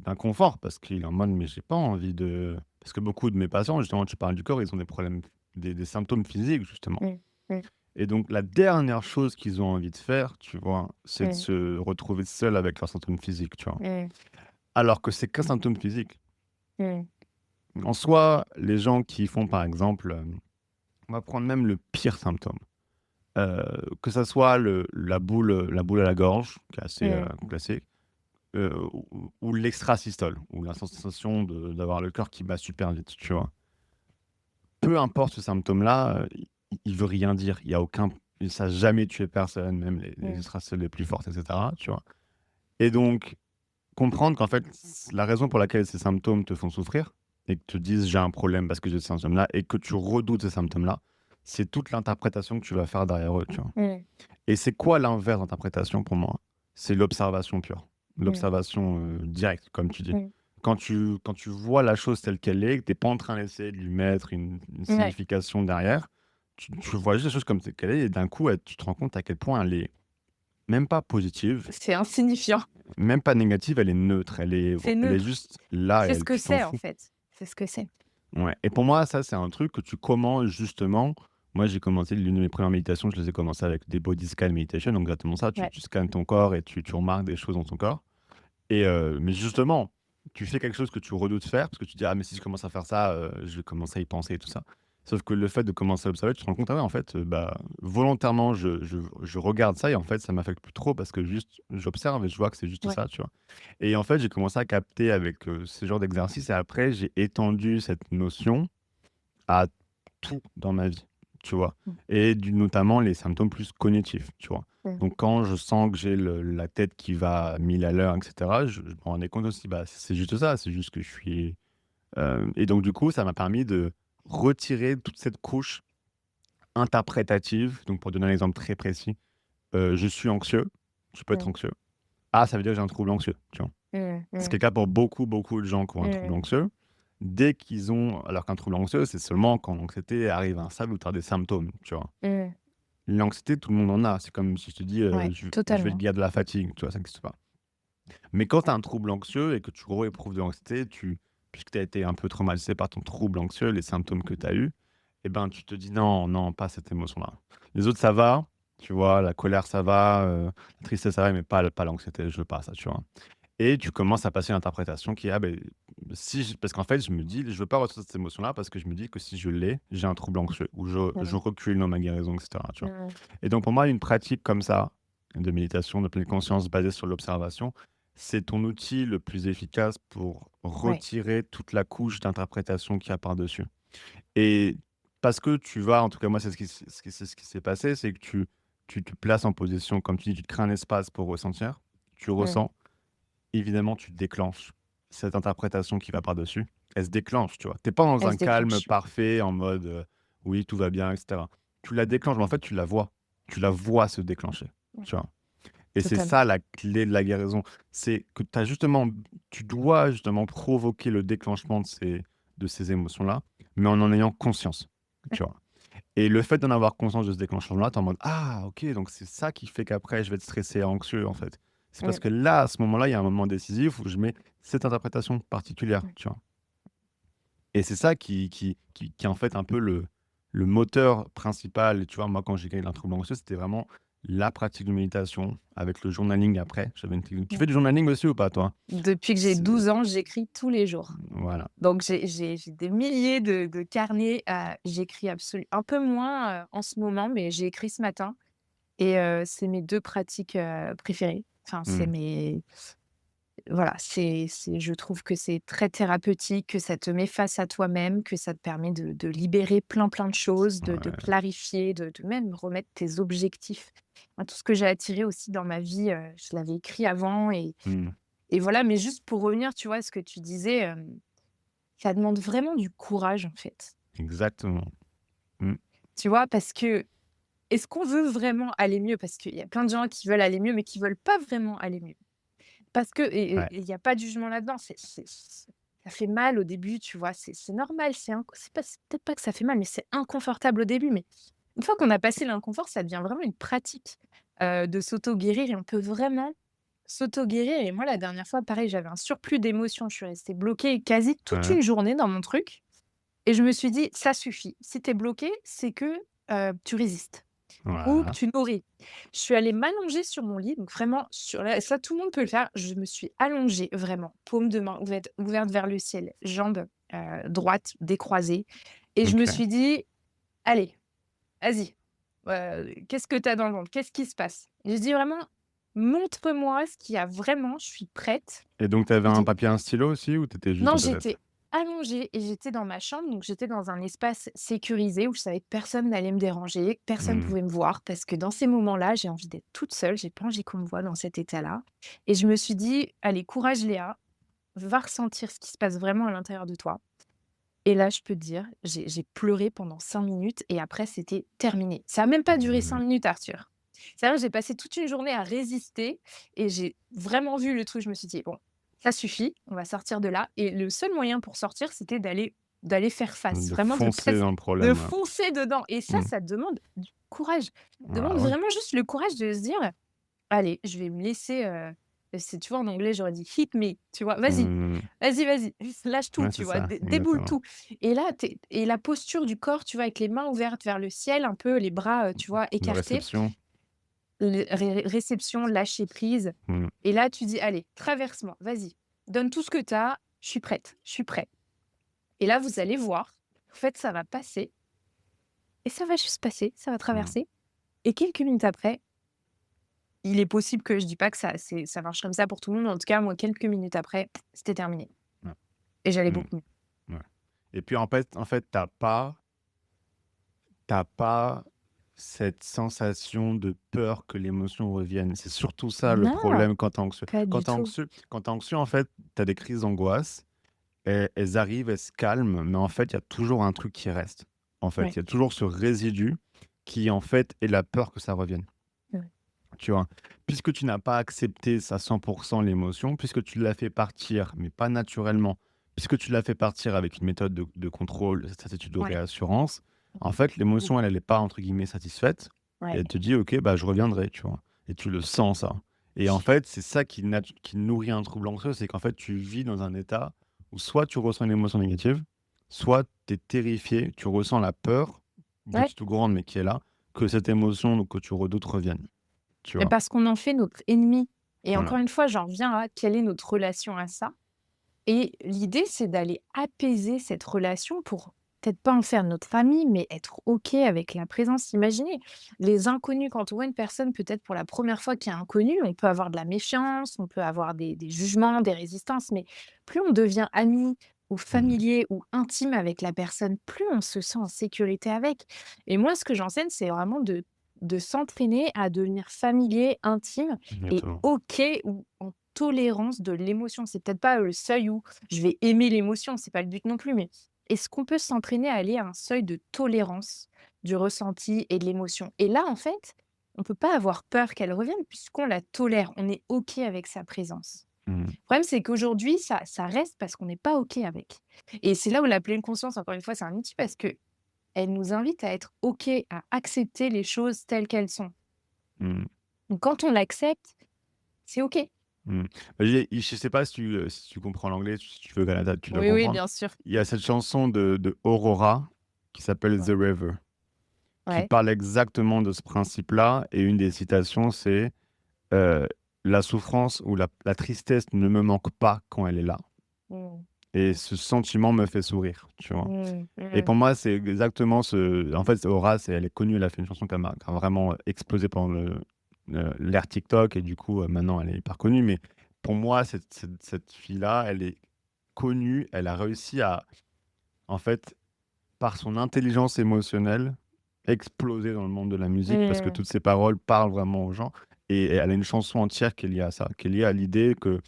d'inconfort parce qu'il est en mode: «Mais j'ai pas envie de» parce que beaucoup de mes patients, justement, tu parles du corps, ils ont des problèmes, des symptômes physiques, justement. Mmh. Mmh. Et donc la dernière chose qu'ils ont envie de faire, tu vois, c'est de Mmh. se retrouver seuls avec leurs symptômes physiques, tu vois? Mmh. Alors que c'est qu'un symptôme physique. Mmh. En soi, les gens qui font, par exemple, on va prendre même le pire symptôme, heu, que ça soit la boule à la gorge, qui est assez, Mmh. classique, ou l'extrasystole, ou la sensation d'avoir le cœur qui bat super vite, tu vois? Peu importe ce symptôme-là, il veut rien dire. Il y a aucun ça a jamais tué personne, même les Mmh. extracellules les plus fortes et cetera, tu vois? Et donc comprendre qu'en fait, la raison pour laquelle ces symptômes te font souffrir et que tu te dises: «J'ai un problème parce que j'ai ces symptômes-là» et que tu redoutes ces symptômes-là, c'est toute l'interprétation que tu vas faire derrière eux, tu vois? Mmh. Et c'est quoi l'inverse d'interprétation pour moi? C'est l'observation pure, Mmh. l'observation, directe, comme tu dis. Mmh. Quand tu vois la chose telle qu'elle est, que tu es pas en train d'essayer de lui mettre une Ouais, signification derrière, tu vois juste la chose comme telle qu'elle est et d'un coup, tu te rends compte à quel point elle est même pas positive, c'est insignifiant. même pas négative, elle est neutre, C'est elle est neutre. juste là et C'est ce elle que tu t'en c'est, en fous. fait. C'est ce que c'est. Ouais et pour moi, ça, c'est un truc que tu commences justement moi, j'ai commencé l'une de mes premières méditations, je les ai commencées avec des body scan meditation, donc exactement ça, tu Ouais. tu scannes ton corps et tu remarques des choses dans ton corps et mais justement, tu fais quelque chose que tu redoutes faire parce que tu dis: «Ah mais si je commence à faire ça, je vais commencer à y penser et tout ça». Sauf que le fait de commencer à observer, tu te rends compte: «Ah ouais, en fait, bah, volontairement, je regarde ça et en fait, ça m'affecte plus trop parce que juste j'observe et je vois que c'est juste Ouais. ça», tu vois? Et en fait, j'ai commencé à capter avec, ce genre d'exercice et après j'ai étendu cette notion à tout dans ma vie, tu vois? Mmh. Et notamment les symptômes plus cognitifs, tu vois? Mmh. Donc quand je sens que j'ai la tête qui va à 1000 à l'heure et cetera, je me rendais compte aussi, bah, c'est juste ça, c'est juste que je suis, et donc du coup, ça m'a permis de retirer toute cette couche interprétative. Donc pour donner un exemple très précis, je suis anxieux, je peux être Mmh. anxieux. Ah, ça veut dire que j'ai un trouble anxieux, tu vois? Mmh. C'est Mmh. le cas pour beaucoup, beaucoup de gens qui ont un trouble Mmh. anxieux. Dès qu'ils ont alors qu'un trouble anxieux, c'est seulement quand l'anxiété arrive à un stade où tu as des symptômes, tu vois? Mmh. L'anxiété, tout le monde en a. C'est comme si je te dis, Ouais, je vais te totalement. guérir de la fatigue, tu vois? Ça n'existe pas. Mais quand tu as un trouble anxieux et que tu éprouves de l'anxiété, puisque tu as été un peu traumatisé par ton trouble anxieux, les symptômes que tu as eus, et ben, tu te dis: «Non, non, pas cette émotion-là». Les autres, ça va, tu vois? La colère, ça va, la tristesse, ça va, mais pas l'anxiété, je veux pas ça, tu vois? Et tu commences à passer l'interprétation qui est: «Ah beh, si j» parce qu'en fait, je me dis: «Je veux pas ressentir cette émotion-là parce que je me dis que si je l'ai, j'ai un trouble anxieux ou je Mmh. recule dans ma guérison» et cetera, tu vois? Mmh. Et donc pour moi, une pratique comme ça, de méditation, de pleine conscience basée sur l'observation, c'est ton outil le plus efficace pour Ouais. retirer toute la couche d'interprétation qu'il y a par-dessus. Et parce que tu vas en tout cas moi, c'est ce qui s'est passé, c'est que tu te places en position, comme tu dis, tu te crées un espace pour ressentir, tu Mmh. ressens. Évidemment, tu déclenches cette interprétation qui va par-dessus. Elle se déclenche, tu vois? Tu es pas dans Elle un se calme déclenche. parfait en mode, «Oui, tout va bien» et cetera. Tu la déclenches, mais en fait, tu la vois. Tu la vois se déclencher, Mmh. tu vois? Et c'est Totalement. ça la clé de la guérison. C'est que tu dois justement provoquer le déclenchement de ces émotions-là, mais en ayant conscience, tu vois? Et le fait d'en avoir conscience de ce déclenchement-là, tu es en mode: «Ah OK, donc c'est ça qui fait qu'après je vais être stressé et anxieux, en fait». C'est parce Mmh. que là, à ce moment-là, il y a un moment décisif où je mets cette interprétation particulière, Mmh. tu vois? Et c'est ça qui est en fait un peu le moteur principal. Tu vois, moi, quand j'ai gagné un trouble anxieux, c'était vraiment la pratique de méditation avec le journaling après. J'avais une technique. Tu Mmh. fais du journaling aussi ou pas, toi? Depuis que j'ai C'est 12 ans, j'écris tous les jours. voilà. Donc j'ai des milliers de carnets, j'écris absolu un peu moins, en ce moment, mais j'ai écrit ce matin et c'est mes 2 pratiques, préférées. Enfin, c'est Mmh. mes voilà, c'est je trouve que c'est très thérapeutique, que ça te met face à toi-même, que ça te permet de libérer plein, plein de choses, de Ouais. clarifier, de même remettre tes objectifs. Moi, tout ce que j'ai attiré aussi dans ma vie, je l'avais écrit avant Mmh. et voilà, mais juste pour revenir, tu vois, à ce que tu disais, ça demande vraiment du courage, en fait. Exactement. Mmh. Tu vois? Parce que est-ce qu'on veut vraiment aller mieux? Parce qu'il y a plein de gens qui veulent aller mieux, mais qui veulent pas vraiment aller mieux. Parce que Ouais, il y a pas de jugement là-dedans, ça fait mal au début, tu vois? C'est normal, c'est peut-être pas que ça fait mal, mais c'est inconfortable au début, mais une fois qu'on a passé l'inconfort, ça devient vraiment une pratique, de s'auto-guérir et on peut vraiment s'auto-guérir et moi, la dernière fois, pareil, j'avais un surplus d'émotions. Je suis restée bloquée quasi toute ouais, une journée dans mon truc et je me suis dit: «Ça suffit. Si tu es bloquée, c'est que, tu résistes». Ou que voilà. tu nourris. Je suis allée m'allonger sur mon lit, donc vraiment sur la ça tout le monde peut le faire. Je me suis allongée vraiment, paume de main ouverte vers le ciel, jambes, droites décroisées et je me OK. suis dit: «Allez, vas-y, qu'est-ce que tu as dans le ventre? Qu'est-ce qui se passe?» J'ai dit vraiment: «Montre-moi ce qu'il y a vraiment, je suis prête». Et donc tu avais un J'ai papier, un stylo aussi ou tu étais juste non, dans ta tête? j'étais allongée et j'étais dans ma chambre, donc j'étais dans un espace sécurisé où je savais que personne n'allait me déranger, que personne Mmh. pouvait me voir parce que dans ces moments-là, j'ai envie d'être toute seule, j'ai pas envie qu'on me voie dans cet état-là et je me suis dit: «Allez, courage Léa, va ressentir ce qui se passe vraiment à l'intérieur de toi» et là, je peux te dire, j'ai pleuré pendant 5 minutes et après c'était terminé. Ça a même pas duré 5 Mmh. minutes, Arthur. C'est-à-dire j'ai passé toute une journée à résister et j'ai vraiment vu le truc, je me suis dit: «Bon, ça suffit, on va sortir de là» et le seul moyen pour sortir, c'était d'aller faire face, De vraiment de foncer presque dans le de problème, ouais. foncer dedans et Mmh. ça demande du courage. Ça Ah demande ouais. vraiment juste le courage de se dire: «Allez, je vais me laisser, c'est tu vois, en anglais, j'aurais dit: "Hit me", tu vois? «Vas-y, Mmh. vas-y, vas-y, lâche tout», Ouais, c'est tu vois? ça, Déboule exactement. tout et là, et la posture du corps, tu vois, avec les mains ouvertes vers le ciel, un peu les bras, tu vois, De écartés, réception. réception, lâcher prise Mmh. et là, tu dis: «Allez, traverse-moi, vas-y, donne tout ce que tu as, je suis prête, je suis prêt» et là, vous allez voir, en fait, ça va passer et ça va juste passer, ça va Mmh. traverser et quelques minutes après, il est possible que je dis pas que ça marche comme ça pour tout le monde, mais en tout cas, moi, quelques minutes après, c'était terminé Ouais. et j'allais Mmh. beaucoup mieux. Ouais. Et puis en fait, t'as pas cette sensation de peur que l'émotion revienne. C'est surtout ça le Non, problème quand tu anxieux. pas Quand du tu tout. anxieux quand tu anxieux, en fait, tu as des crises d'angoisse, elles arrivent, elles se calment, mais en fait, il y a toujours un truc qui reste. En fait, Ouais, il y a toujours ce résidu qui, en fait, est la peur que ça revienne. ouais, Tu vois? Puisque tu n'as pas accepté à 100 l'émotion, puisque tu l'as fait partir, mais pas naturellement, puisque tu l'as fait partir avec une méthode de contrôle, certitude ou ouais, réassurance, en fait, l'émotion, elle est pas entre guillemets «satisfaite» et ouais. elle te dit: «OK, bah, je reviendrai», tu vois? Et tu le sens ça et en fait, c'est ça qui nourrit un trouble anxieux, c'est qu'en fait, tu vis dans un état où soit tu ressens une émotion négative, soit tu es terrifié, tu ressens la peur, Ouais, petite ou grande, mais qui est là, que cette émotion donc que tu redoutes revienne, tu mais vois? parce qu'on en fait notre ennemi et Voilà. encore une fois, j'en reviens à quelle est notre relation à ça et l'idée, c'est d'aller apaiser cette relation pour peut-être pas en faire notre famille, mais être OK avec la présence. Imaginez, les inconnus, quand on voit une personne peut-être pour la première fois qui est inconnue, on peut avoir de la méfiance, on peut avoir des jugements, des résistances, mais plus on devient ami ou Mmh. familier ou intime avec la personne, plus on se sent en sécurité avec. Et moi, ce que j'enseigne, c'est vraiment de s'entraîner à devenir familier, intime et Exactement. OK ou en tolérance de l'émotion. C'est peut-être pas le seuil où je vais aimer l'émotion, c'est pas le but non plus, mais est-ce qu'on peut s'entraîner à aller à un seuil de tolérance du ressenti et de l'émotion? Et là, en fait, on peut pas avoir peur qu'elle revienne puisqu'on la tolère, on est OK avec sa présence. Mmh. Le problème, c'est qu'aujourd'hui, ça reste parce qu'on n'est pas OK avec. Et c'est là où la pleine conscience, encore une fois, c'est un outil parce que elle nous invite à être OK, à accepter les choses telles qu'elles sont. Mmh. Donc quand on l'accepte, c'est OK. Mmh. Bah, je sais pas si tu comprends l'anglais, si tu veux Canada, tu dois Oui, oui, comprendre. bien sûr. Il y a cette chanson de Aurora qui s'appelle «The Ouais. River», qui Ouais. parle exactement de ce principe-là et une des citations c'est, heu: «La souffrance ou la tristesse ne me manque pas quand elle est là Mmh. et ce sentiment me fait sourire», tu vois? Mmh. Et Mmh. pour moi, c'est exactement ce en fait, Aura, elle est connue, elle a fait une chanson qui a vraiment explosé pendant l'ère TikTok et du coup, maintenant elle est hyper connue. Mais pour moi, cette fille-là, elle est connue, elle a réussi à, en fait, par son intelligence émotionnelle, exploser dans le monde de la musique parce que Mmh. toutes ses paroles parlent vraiment aux gens et elle a une chanson entière qui est liée à ça, qui est liée à l'idée que,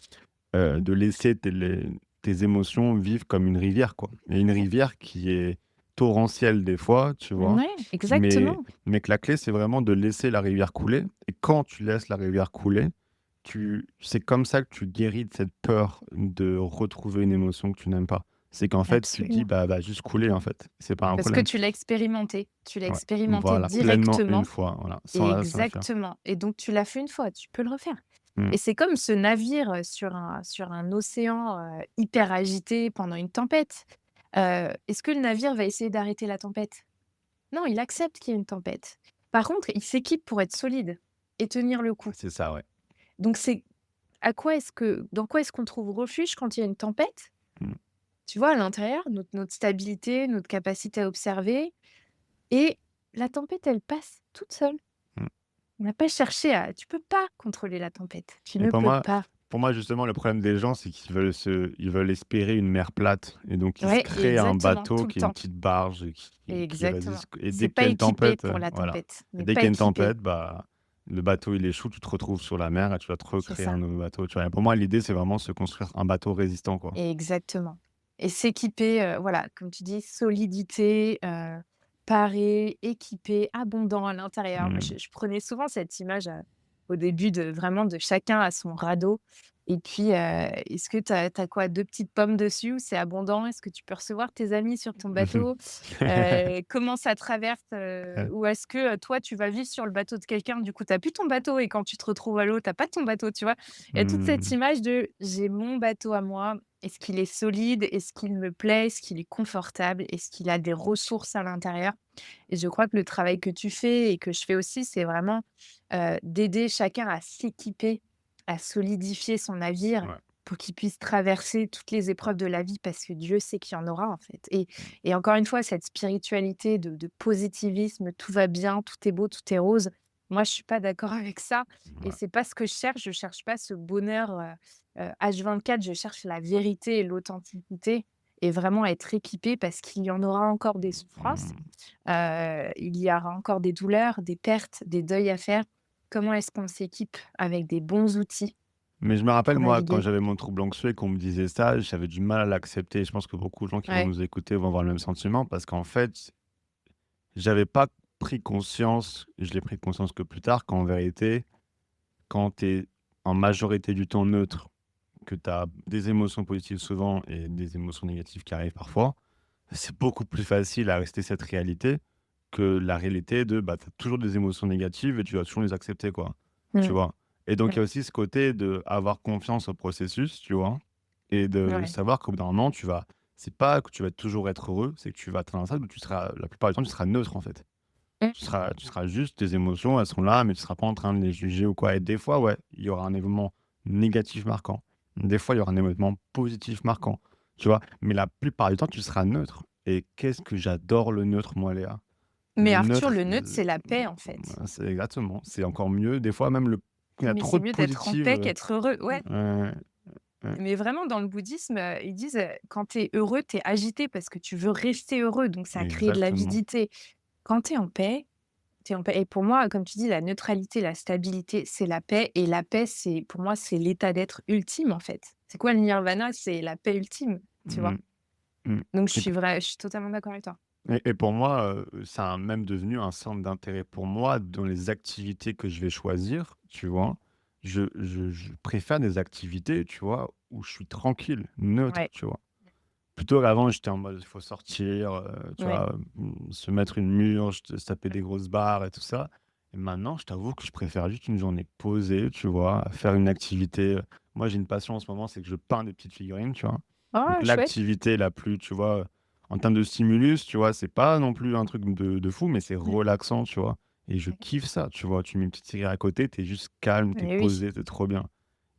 de laisser tes émotions vivre comme une rivière, quoi et une rivière qui est torrentiel des fois, tu vois? Ouais, Mais exactement, mais que la clé, c'est vraiment de laisser la rivière couler et quand tu laisses la rivière couler, tu c'est comme ça que tu guéris de cette peur de retrouver une émotion que tu n'aimes pas. C'est qu'en fait, tu te dis: absolument. «Bah, va juste couler, en fait, c'est pas un Parce que problème». tu l'as Ouais, expérimenté voilà, pleinement une directement. fois, voilà, sans la fuir. Exactement, et donc tu l'as fait une fois, tu peux le refaire, Mmh. et c'est comme ce navire, sur un océan, hyper agité pendant une tempête. Est-ce que le navire va essayer d'arrêter la tempête? Non, il accepte qu'il y ait une tempête. Par contre, il s'équipe pour être solide et tenir le coup. C'est ça, ouais. Donc c'est à quoi est-ce que dans quoi est-ce qu'on trouve refuge quand il y a une tempête? Mmh. Tu vois, à l'intérieur, notre stabilité, notre capacité à observer, et la tempête, elle passe toute seule. Mmh. On n'a pas cherché à tu peux pas contrôler la tempête, tu Et ne peux pas. pour moi, justement, le problème des gens, c'est qu'ils veulent espérer une mer plate et donc ils se Ouais, créent un exactement, bateau tout le qui est une temps. petite barge et qui Exactement. résiste et C'est dès qu'il pas y a une équipé tempête, pour la voilà. tempête, Et n'est dès pas qu'il y a une équipé. tempête, bah, le bateau, il échoue, tu te retrouves sur la mer et tu dois te C'est recréer un ça, nouveau bateau, tu vois? Et pour moi, l'idée, c'est vraiment se construire un bateau résistant, quoi. exactement, et s'équiper, voilà, comme tu dis, solidité, paré, équipé, abondant à l'intérieur. Moi, Mmh. je prenais souvent cette image, au début, de vraiment de chacun à son radeau, et puis, est-ce que tu as quoi? 2 petites pommes dessus ou c'est abondant? Est-ce que tu peux recevoir tes amis sur ton bateau? Comment ça traverse, ou est-ce que, toi, tu vas vivre sur le bateau de quelqu'un, du coup, tu as plus ton bateau et quand tu te retrouves à l'eau, tu as pas ton bateau, tu vois? Il y a toute cette Mmh. image de: «J'ai mon bateau à moi. Est-ce qu'il est solide? Est-ce qu'il me plaît? Est-ce qu'il est confortable? Est-ce qu'il a des ressources à l'intérieur?» Et je crois que le travail que tu fais et que je fais aussi, c'est vraiment, d'aider chacun à s'équiper, à solidifier son navire Ouais. pour qu'il puisse traverser toutes les épreuves de la vie, parce que Dieu sait qu'il y en aura, en fait, et encore une fois, cette spiritualité de positivisme, tout va bien, tout est beau, tout est rose. Moi, je suis pas d'accord avec ça, et Ouais. c'est pas ce que je cherche. Je cherche pas ce bonheur, H24, je cherche la vérité et l'authenticité, et vraiment être équipé parce qu'il y en aura encore des souffrances, Mmh. il y aura encore des douleurs, des pertes, des deuils à faire. Comment est-ce qu'on s'équipe avec des bons outils Mais je me rappelle, pour moi, quand naviguer? j'avais mon trouble anxieux et qu'on me disait ça, j'avais du mal à l'accepter. Je pense que beaucoup de gens qui vont Ouais, nous écouter vont avoir le même sentiment parce qu'en fait, j'avais pas pris conscience, je l'ai pris conscience que plus tard, qu'en vérité, quand tu es en majorité du temps neutre, que tu as des émotions positives souvent et des émotions négatives qui arrivent parfois, c'est beaucoup plus facile à rester cette réalité que la réalité de bah, tu as toujours des émotions négatives et tu dois toujours les accepter, quoi. Tu mmh, vois? Et donc, il y mmh, a aussi ce côté de avoir confiance au processus, tu vois? Et de ouais, savoir qu'au bout d'un moment, c'est pas que tu vas toujours être heureux, c'est que tu vas atteindre un stade où tu seras, la plupart du temps, tu seras neutre, en fait. mmh, Tu seras juste tes émotions, elles sont là, mais tu seras pas en train de les juger ou quoi. Et des fois, ouais, il y aura un événement négatif marquant. Des fois, il y aura un événement positif marquant, tu vois? Mais la plupart du temps, tu seras neutre. Et qu'est-ce que j'adore le neutre, moi, Léa. mais Le Arthur, neutre, le neutre, c'est la paix, en fait. c'est exactement, c'est encore mieux. Des fois, même il y a Mais trop c'est de mieux d'être en positif, paix qu'être heureux, ouais. ouais, ouais, Mais vraiment dans le bouddhisme, ils disent, quand tu es heureux, tu es agité parce que tu veux rester heureux, donc ça crée de exactement. l'avidité. Quand tu es en paix, tu es en paix, et pour moi, comme tu dis, la neutralité, la stabilité, c'est la paix, et la paix, c'est pour moi, c'est l'état d'être ultime, en fait. C'est quoi le nirvana? C'est la paix ultime, tu vois? Mmh, mmh. Donc Et je suis totalement d'accord avec toi. et pour moi, ça a même devenu un centre d'intérêt pour moi dans les activités que je vais choisir, tu vois? Je préfère des activités, tu vois, où je suis tranquille, neutre, Ouais, tu vois? Plutôt qu'avant, j'étais en mode: «Il faut sortir, tu ouais. vois, se mettre une murge, se taper des grosses barres et tout ça». Et maintenant, je t'avoue que je préfère juste une journée posée, tu vois? Faire une activité, moi, j'ai une passion en ce moment, c'est que je peins des petites figurines, tu vois? Donc Oh, chouette! l'activité la plus, tu vois, en termes de stimulus, tu vois, c'est pas non plus un truc de fou, mais c'est Ouais, relaxant, tu vois? Et je ouais. kiffe ça, tu vois? Tu mets une petite cigarette à côté, tu es juste calme, tu es Eh oui. posé, tu es trop bien.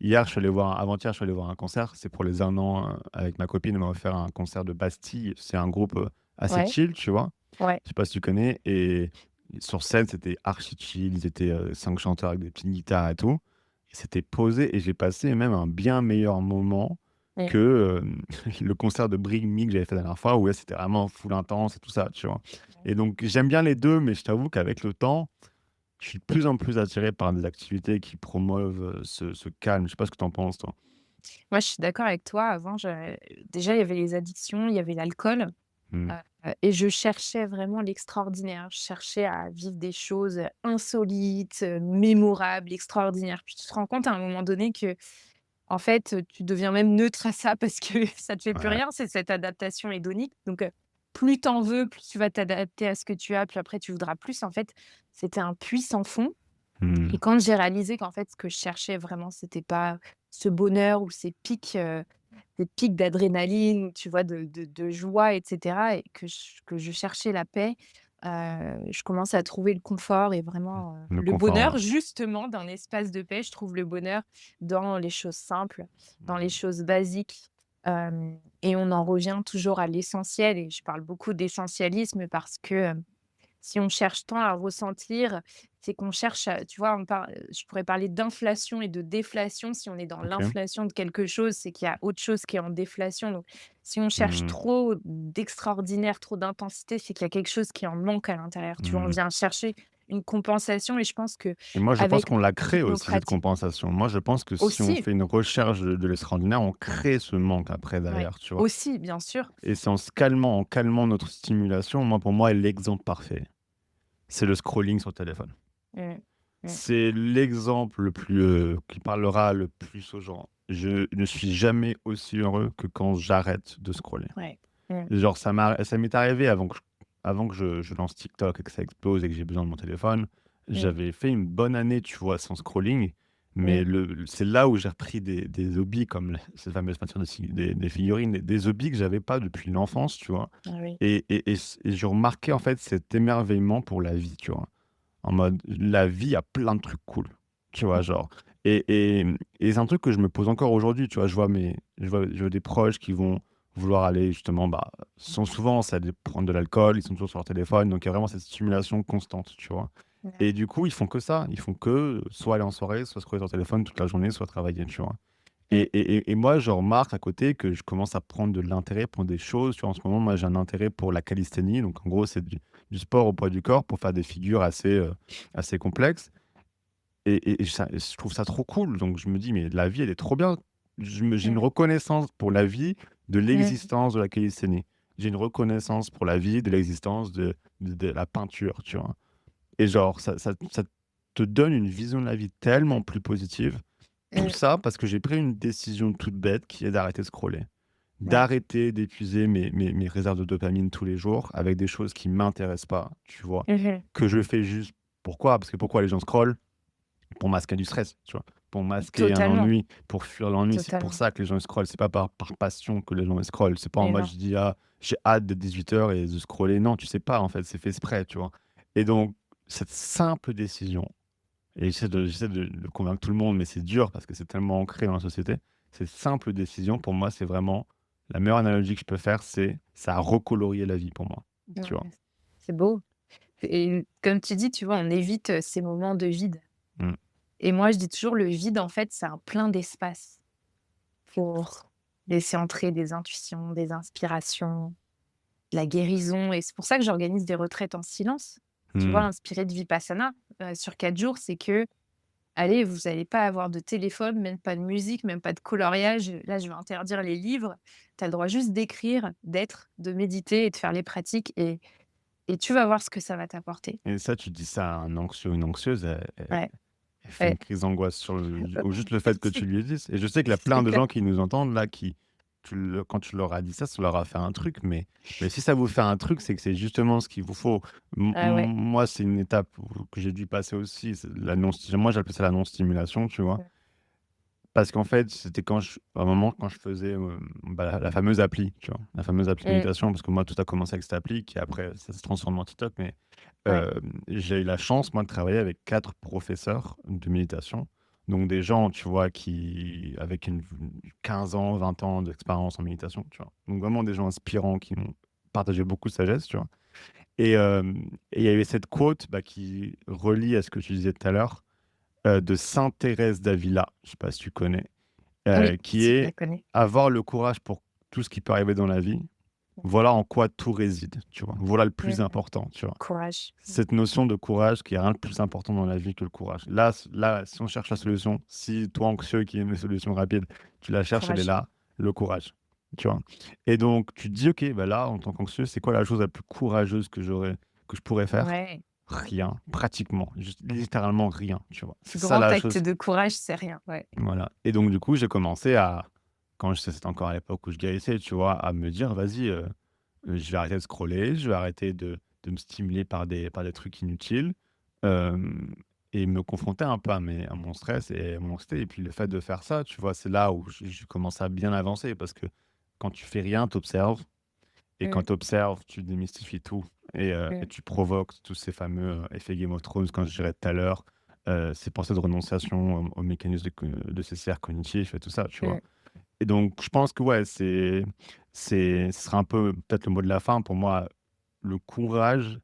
Hier, je suis allé voir avant-hier, je suis allé voir un concert, c'est pour les 1 an, avec ma copine, on m'a offert un concert de Bastille. C'est un groupe, assez Ouais, chill, tu vois? ouais. Je sais pas si tu connais et sur scène, c'était archi chill, ils étaient, 5 chanteurs avec des petites guitares et tout. C'était posé et j'ai passé même un bien meilleur moment Mmh. que, le concert de Bring Me que j'avais fait la dernière fois où là, c'était vraiment full intense et tout ça, tu vois? Et donc j'aime bien les 2, mais je t'avoue qu'avec le temps, je suis de plus en plus attiré par des activités qui promeuvent, ce calme. Je sais pas ce que tu en penses, toi? Moi, je suis d'accord avec toi. Avant, déjà, il y avait les addictions, il y avait l'alcool. Mmh. et je cherchais vraiment l'extraordinaire. Je cherchais à vivre des choses, insolites, mémorables, extraordinaires. Puis tu te rends compte à un moment donné que en fait, tu deviens même neutre à ça parce que ça te fait plus Ouais. rien, c'est cette adaptation hédonique. Donc, plus tu en veux, plus tu vas t'adapter à ce que tu as, puis après tu voudras plus. En fait, c'était un puits sans fond Mmh. et quand j'ai réalisé qu'en fait, ce que je cherchais vraiment, c'était pas ce bonheur ou ces pics d'adrénaline, tu vois, de joie et cetera et que je cherchais la paix, je commençais à trouver le confort et vraiment, Le le confort, ouais. bonheur justement d'un espace de paix. Je trouve le bonheur dans les choses simples, dans les Mmh. choses basiques, et on en revient toujours à l'essentiel et je parle beaucoup d'essentialisme parce que, si on cherche tant à ressentir, c'est qu'on cherche à tu vois, je pourrais parler d'inflation et de déflation. Si on est dans OK. l'inflation de quelque chose, c'est qu'il y a autre chose qui est en déflation. Donc, si on cherche Mmh. trop d'extraordinaire, trop d'intensité, c'est qu'il y a quelque chose qui en manque à l'intérieur. Tu vois, on Mmh. vient chercher une compensation et je pense que Et moi, je pense avec qu'on la crée toutes nos aussi, cette pratiques compensation. Moi, je pense que si on aussi, fait une recherche de l'extraordinaire, on crée ce manque après ouais, derrière, tu vois? aussi, bien sûr. Et c'est en calmant notre stimulation, moi, pour moi, l'exemple parfait, c'est le scrolling sur le téléphone. Mmh. Mmh. C'est l'exemple le plus, qui parlera le plus aux gens. Je ne suis jamais aussi heureux que quand j'arrête de scroller. Ouais. Mmh. Genre ça m'est arrivé avant que je lance TikTok et que ça explose et que j'ai besoin de mon téléphone. Mmh. J'avais fait une bonne année, tu vois, sans scrolling, mais Mmh. c'est là où j'ai repris des hobbies comme cette fameuse peinture des figurines, des hobbies que j'avais pas depuis l'enfance, tu vois? Ah oui. Et je remarquais en fait cet émerveillement pour la vie, tu vois? En mode, la vie a plein de trucs cool, tu vois? Mmh. Genre et c'est un truc que je me pose encore aujourd'hui, tu vois? Je vois des proches qui vont vouloir aller justement, bah, sont souvent c'est aller prendre de l'alcool, ils sont toujours sur leur téléphone, donc il y a vraiment cette stimulation constante, tu vois? Ouais. Et du coup, ils font que ça, ils font que soit aller en soirée, soit scroller sur leur téléphone toute la journée, soit travailler, tu vois? Mmh. Et moi, je remarque à côté que je commence à prendre de l'intérêt pour des choses. Tu vois, en ce moment, moi, j'ai un intérêt pour la calisthénie. Donc, en gros, c'est du sport au poids du corps pour faire des figures assez complexes. Et je trouve ça trop cool. Donc, je me dis, mais la vie, elle est trop bien. J'ai une Mmh. reconnaissance pour la vie de Mmh. l'existence de la calisthénie. J'ai une reconnaissance pour la vie de l'existence de la peinture, tu vois. Et genre, ça te donne une vision de la vie tellement plus positive. Tout Mmh. ça parce que j'ai pris une décision toute bête qui est d'arrêter de scroller. Ouais. D'arrêter d'épuiser mes réserves de dopamine tous les jours avec des choses qui m'intéressent pas, tu vois? Mmh mh. Que je fais juste pourquoi? Parce que pourquoi les gens scrollent? Pour masquer du stress, tu vois? Pour masquer un Totalement, ennui, pour fuir l'ennui. C'est pour totalement. ça que les gens scrollent. C'est pas par passion que les gens scrollent. C'est pas en Et mode non. je dis: «Ah, j'ai hâte de 18 heures et de scroller». Non, tu sais pas en fait, c'est fait exprès, tu vois? Et donc cette simple décision et j'essaie de convaincre tout le monde, mais c'est dur parce que c'est tellement ancré dans la société. Cette simple décision, pour moi, c'est vraiment la meilleure analogie que je peux faire, c'est ça a recolorié la vie pour moi, tu vois? Ouais, c'est beau et comme tu dis, tu vois, on évite, ces moments de vide Mmh. et moi, je dis toujours le vide, en fait, c'est un plein d'espace pour laisser entrer des intuitions, des inspirations, de la guérison et c'est pour ça que j'organise des retraites en silence. Tu vois, Mmh. inspirées de Vipassana, sur 4 jours, c'est que, allez, vous allez pas avoir de téléphone, même pas de musique, même pas de coloriage. Là, je vais interdire les livres. Tu as le droit juste d'écrire, d'être, de méditer et de faire les pratiques et tu vas voir ce que ça va t'apporter. Et ça, tu dis ça à un anxieux ou une anxieuse, Ouais, elle fait ouais. une crise d'angoisse sur au juste le fait que tu lui dises et je sais qu'il y a plein C'est de clair. gens qui nous entendent là, quand tu leur as dit ça leur a fait un truc, mais si ça vous fait un truc, c'est que c'est justement ce qu'il vous faut. Ah ouais. Moi, c'est une étape que j'ai dû passer aussi, c'est la non moi, j'appelle ça la non-stimulation, tu vois? Mmh. Parce qu'en fait, c'était à un moment, quand je faisais, bah, la fameuse appli, tu vois? La fameuse appli de Mmh. méditation, parce que moi, tout a commencé avec cette appli qui après ça se transforme en TikTok, mais Ouais. j'ai eu la chance, moi, de travailler avec 4 professeurs de méditation. Donc des gens, tu vois, qui avec 15 ans, 20 ans d'expérience en méditation, tu vois? Donc vraiment des gens inspirants qui m'ont partagé beaucoup de sagesse, tu vois? Et il y avait cette quote, bah, qui relie à ce que tu disais tout à l'heure, de sainte Thérèse d'Avila, je sais pas si tu connais, Oui, qui si, je la est: connais. «Avoir le courage pour tout ce qui peut arriver dans la vie, voilà en quoi tout réside», tu vois? Voilà le plus Mmh. important, tu vois? Courage. Mmh. Cette notion de courage, qu'il y a rien de plus important dans la vie que le courage. Là, si on cherche la solution, si toi, anxieux, qui aime les solutions rapides, tu la cherches, elle est Courage. là, le courage. tu vois? Et donc tu te dis: «OK, bah, là, en tant qu'anxieux, c'est quoi la chose la plus courageuse que je pourrais faire?» Ouais, Rien, pratiquement, juste littéralement rien, tu vois? C'est plus ça grand la acte chose. de courage, c'est rien, ouais. Voilà. Et donc du coup, j'ai commencé à quand je c'était encore à l'époque où je guérissais, tu vois? À me dire: «Vas-y, je vais arrêter de scroller, je vais arrêter de me stimuler par des trucs inutiles», hem et me confronter un peu à mon stress et à mon anxiété. Et puis le fait de faire ça, tu vois? C'est là où je commence à bien avancer parce que quand tu fais rien, tu observes. Et quand Mmh, tu observes, tu démystifies tout et mmh, tu provoques tous ces fameux, effets Game of Thrones, comme je dirais tout à l'heure, ces pensées de renonciation aux mécanismes de ces cercles cognitifs et tout ça, tu vois? mmh. Et donc je pense que ouais, ce sera un peu peut-être le mot de la fin pour moi, le courage.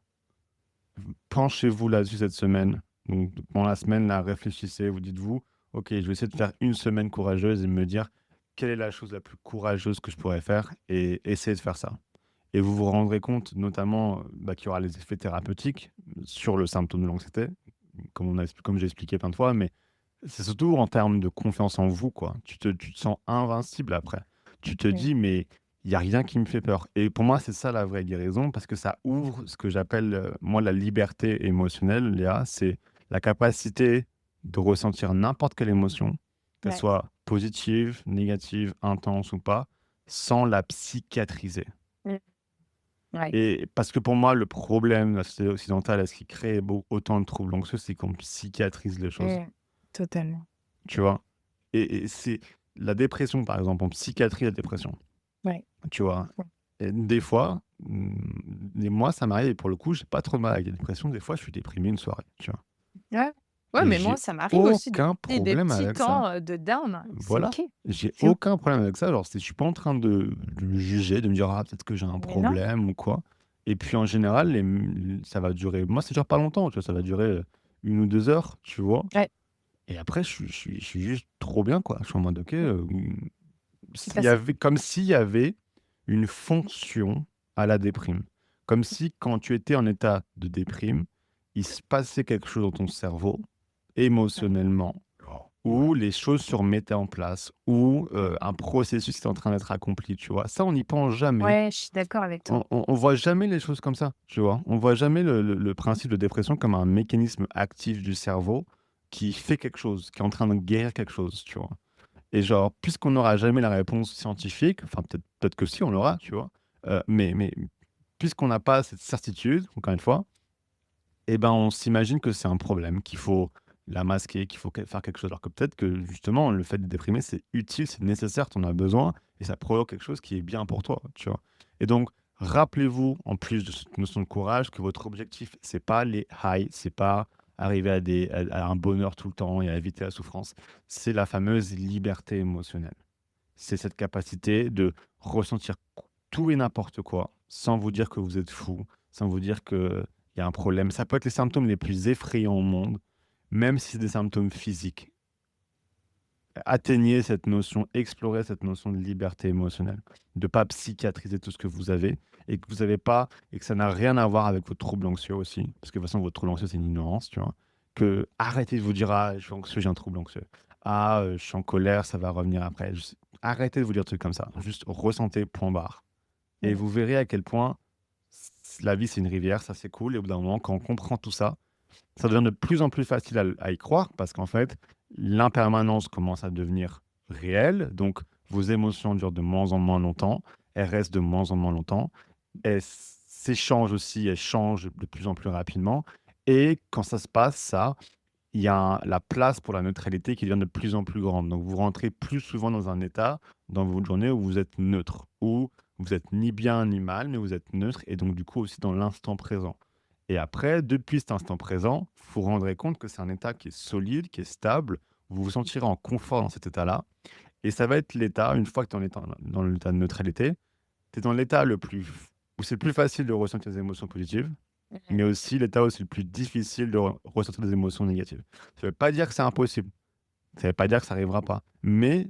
Penchez-vous là-dessus cette semaine. Donc pendant la semaine, là, réfléchissez, vous dites-vous: «OK, je vais essayer de faire une semaine courageuse et me dire quelle est la chose la plus courageuse que je pourrais faire et essayer de faire ça». Et vous vous rendrez compte notamment, bah, qu'il y aura les effets thérapeutiques sur le symptôme de l'anxiété, comme j'ai expliqué plein de fois, mais c'est surtout en termes de confiance en vous, quoi. Tu te sens invincible après. Tu te Mmh. dis: «Mais il y a rien qui me fait peur», et pour moi, c'est ça la vraie guérison parce que ça ouvre ce que j'appelle, moi, la liberté émotionnelle, Léa. C'est la capacité de ressentir n'importe quelle émotion, qu'elle Ouais. soit positive, négative, intense ou pas, sans la psychiatriser. Mmh. Ouais. Et parce que pour moi, le problème de la société occidentale et ce qui crée autant de troubles anxieux, c'est qu'on psychiatrise les choses, Mmh. Totalement. tu vois? Et c'est la dépression, par exemple, on psychiatrise la dépression, Ouais. tu vois? Ouais. Et des fois, et moi, ça m'arrive et pour le coup, j'ai pas trop de mal avec la dépression. Des fois, je suis déprimé une soirée, tu vois? Ouais. Ouais, Et mais moi, j'ai ça m'arrive aussi aucun des problème petits avec ça. temps, de down. C'est Voilà, OK. j'ai C'est OK. aucun problème avec ça. Genre, je suis pas en train de me juger, de me dire: «Ah, peut-être que j'ai un Mais non. problème ou quoi». Et puis en général, ça va durer, moi, ça dure pas longtemps, tu vois? Ça va durer, 1 ou 2 heures, tu vois? Ouais. Et après, je suis juste trop bien, quoi. Je suis en mode: «OK, Mmh. C'est s'il y passé. avait comme s'il y avait une fonction à la déprime». Comme si quand tu étais en état de déprime, il se passait quelque chose dans ton cerveau, Ouais. émotionnellement, où les choses se remettaient en place, où, un processus est en train d'être accompli, tu vois? Ça, on n'y pense jamais. Ouais, je suis d'accord avec toi. On voit jamais les choses comme ça, tu vois? On voit jamais le principe de dépression comme un mécanisme actif du cerveau qui fait quelque chose, qui est en train de guérir quelque chose, tu vois? Et genre, puisqu'on n'aura jamais la réponse scientifique, enfin peut-être que si, on l'aura, tu vois? Mais puisqu'on n'a pas cette certitude, encore une fois, et ben, on s'imagine que c'est un problème, qu'il faut la masquer, qu'il faut faire quelque chose. Alors que peut-être que justement, le fait de déprimer, c'est utile, c'est nécessaire, tu en as besoin et ça provoque quelque chose qui est bien pour toi, tu vois? Et donc, rappelez-vous, en plus de cette notion de courage, que votre objectif, c'est pas les highs, c'est pas arriver à un bonheur tout le temps et à éviter la souffrance. C'est la fameuse liberté émotionnelle. C'est cette capacité de ressentir tout et n'importe quoi, sans vous dire que vous êtes fou, sans vous dire qu'il y a un problème. Ça peut être les symptômes les plus effrayants au monde, même si c'est des symptômes physiques. Atteignez cette notion, explorez cette notion de liberté émotionnelle, de pas psychiatriser tout ce que vous avez et que vous avez pas et que ça n'a rien à voir avec votre trouble anxieux aussi, parce que de toute façon votre trouble anxieux c'est une ignorance, tu vois. Que arrêtez de vous dire ah je suis anxieux, j'ai un trouble anxieux. Ah je suis en colère, ça va revenir après. Arrêtez de vous dire des trucs comme ça. Juste ressentez point barre et Mmh. vous verrez à quel point la vie c'est une rivière, ça c'est cool et au bout d'un moment quand on comprend tout ça, ça devient de plus en plus facile à y croire parce qu'en fait, l'impermanence commence à devenir réelle. Donc, vos émotions durent de moins en moins longtemps. Elles restent de moins en moins longtemps. Elles s'échangent aussi, elles changent de plus en plus rapidement. Et quand ça se passe, ça, il y a la place pour la neutralité qui devient de plus en plus grande. Donc, vous rentrez plus souvent dans un état dans votre journée où vous êtes neutre, où vous êtes ni bien ni mal, mais vous êtes neutre et donc, du coup, aussi dans l'instant présent. Et après, depuis cet instant présent, vous vous rendrez compte que c'est un état qui est solide, qui est stable. Vous vous sentirez en confort dans cet état-là. Et ça va être l'état, une fois que tu es dans l'état de neutralité, tu es dans l'état où c'est le plus facile de ressentir des émotions positives, Mmh. mais aussi l'état où c'est le plus difficile de ressentir des émotions négatives. Ça ne veut pas dire que c'est impossible. Ça ne veut pas dire que ça n'arrivera pas. Mais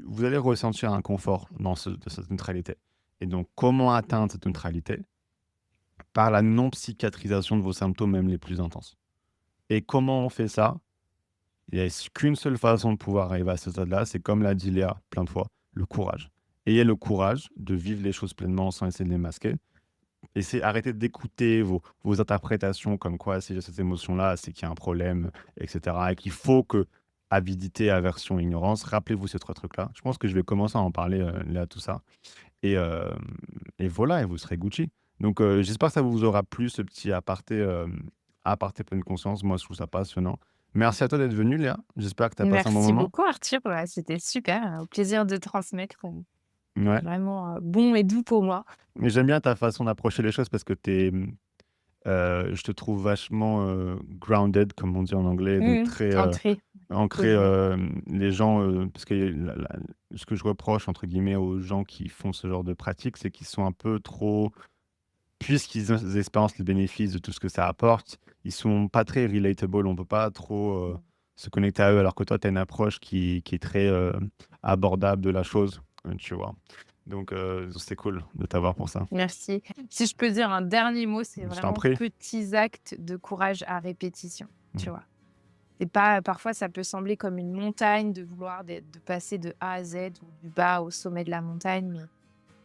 vous allez ressentir un confort de cette neutralité. Et donc, comment atteindre cette neutralité? Par la non-psychiatrisation de vos symptômes, même les plus intenses. Et comment on fait ça? Il n'y a qu'une seule façon de pouvoir arriver à ce stade-là, c'est comme l'a dit Léa plein de fois, le courage. ayez le courage de vivre les choses pleinement sans essayer de les masquer. Arrêtez d'écouter vos interprétations comme quoi si j'ai cette émotion-là, c'est qu'il y a un problème, etc. Et qu'il faut que avidité, aversion, ignorance, rappelez-vous ces 3 trucs-là. Je pense que je vais commencer à en parler, là, tout ça. Et, euh, et voilà, et vous serez Gucci. Donc, j'espère que ça vous aura plu, ce petit aparté pleine conscience. Moi, je trouve ça passionnant. Merci à toi d'être venu, Léa. J'espère que tu as passé un bon Merci moment. beaucoup Arthur, ouais, c'était super, au plaisir de transmettre, Ouais. vraiment, bon et doux pour moi. Mais j'aime bien ta façon d'approcher les choses parce que je te trouve vachement grounded, comme on dit en anglais, donc très Ancré, ancré. posé. Les gens, parce que ce que je reproche, entre guillemets, aux gens qui font ce genre de pratique, c'est qu'ils sont un peu trop, puisqu'ils expérimentent les bénéfices de tout ce que ça apporte, ils sont pas très relatable, on peut pas trop se connecter à eux, alors que toi, tu as une approche qui est très abordable de la chose, tu vois. Donc, c'est cool de t'avoir pour ça. Merci. Si je peux dire un dernier mot, c'est Je t'en vraiment prie. petits actes de courage à répétition, tu Mm. vois? C'est pas parfois ça peut sembler comme une montagne de vouloir de passer de A à Z ou du bas au sommet de la montagne, mais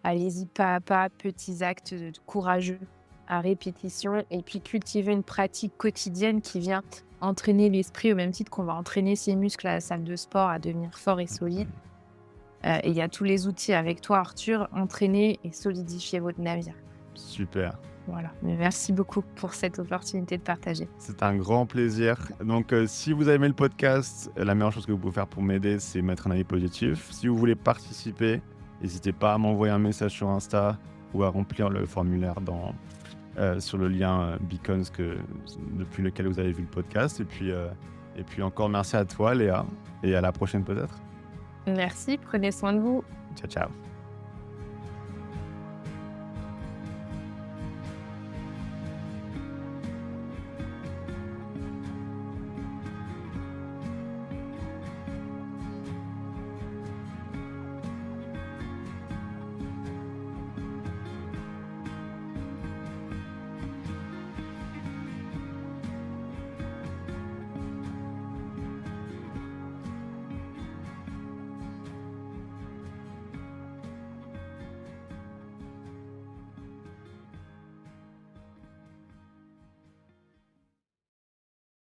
allez-y pas à pas, petits actes courageux à répétition et puis cultiver une pratique quotidienne qui vient entraîner l'esprit au même titre qu'on va entraîner ses muscles à la salle de sport à devenir fort et solide. Et il y a tous les outils avec toi Arthur, entraîner et solidifier votre navire. Super. Voilà, mais merci beaucoup pour cette opportunité de partager. C'est un grand plaisir. Donc, si vous avez aimé le podcast, la meilleure chose que vous pouvez faire pour m'aider, c'est mettre un avis positif. Si vous voulez participer, n'hésitez pas à m'envoyer un message sur Insta ou à remplir le formulaire sur le lien Beacons depuis lequel vous avez vu le podcast. Et puis encore merci à toi, Léa, et à la prochaine peut-être. Merci, prenez soin de vous. Ciao, ciao.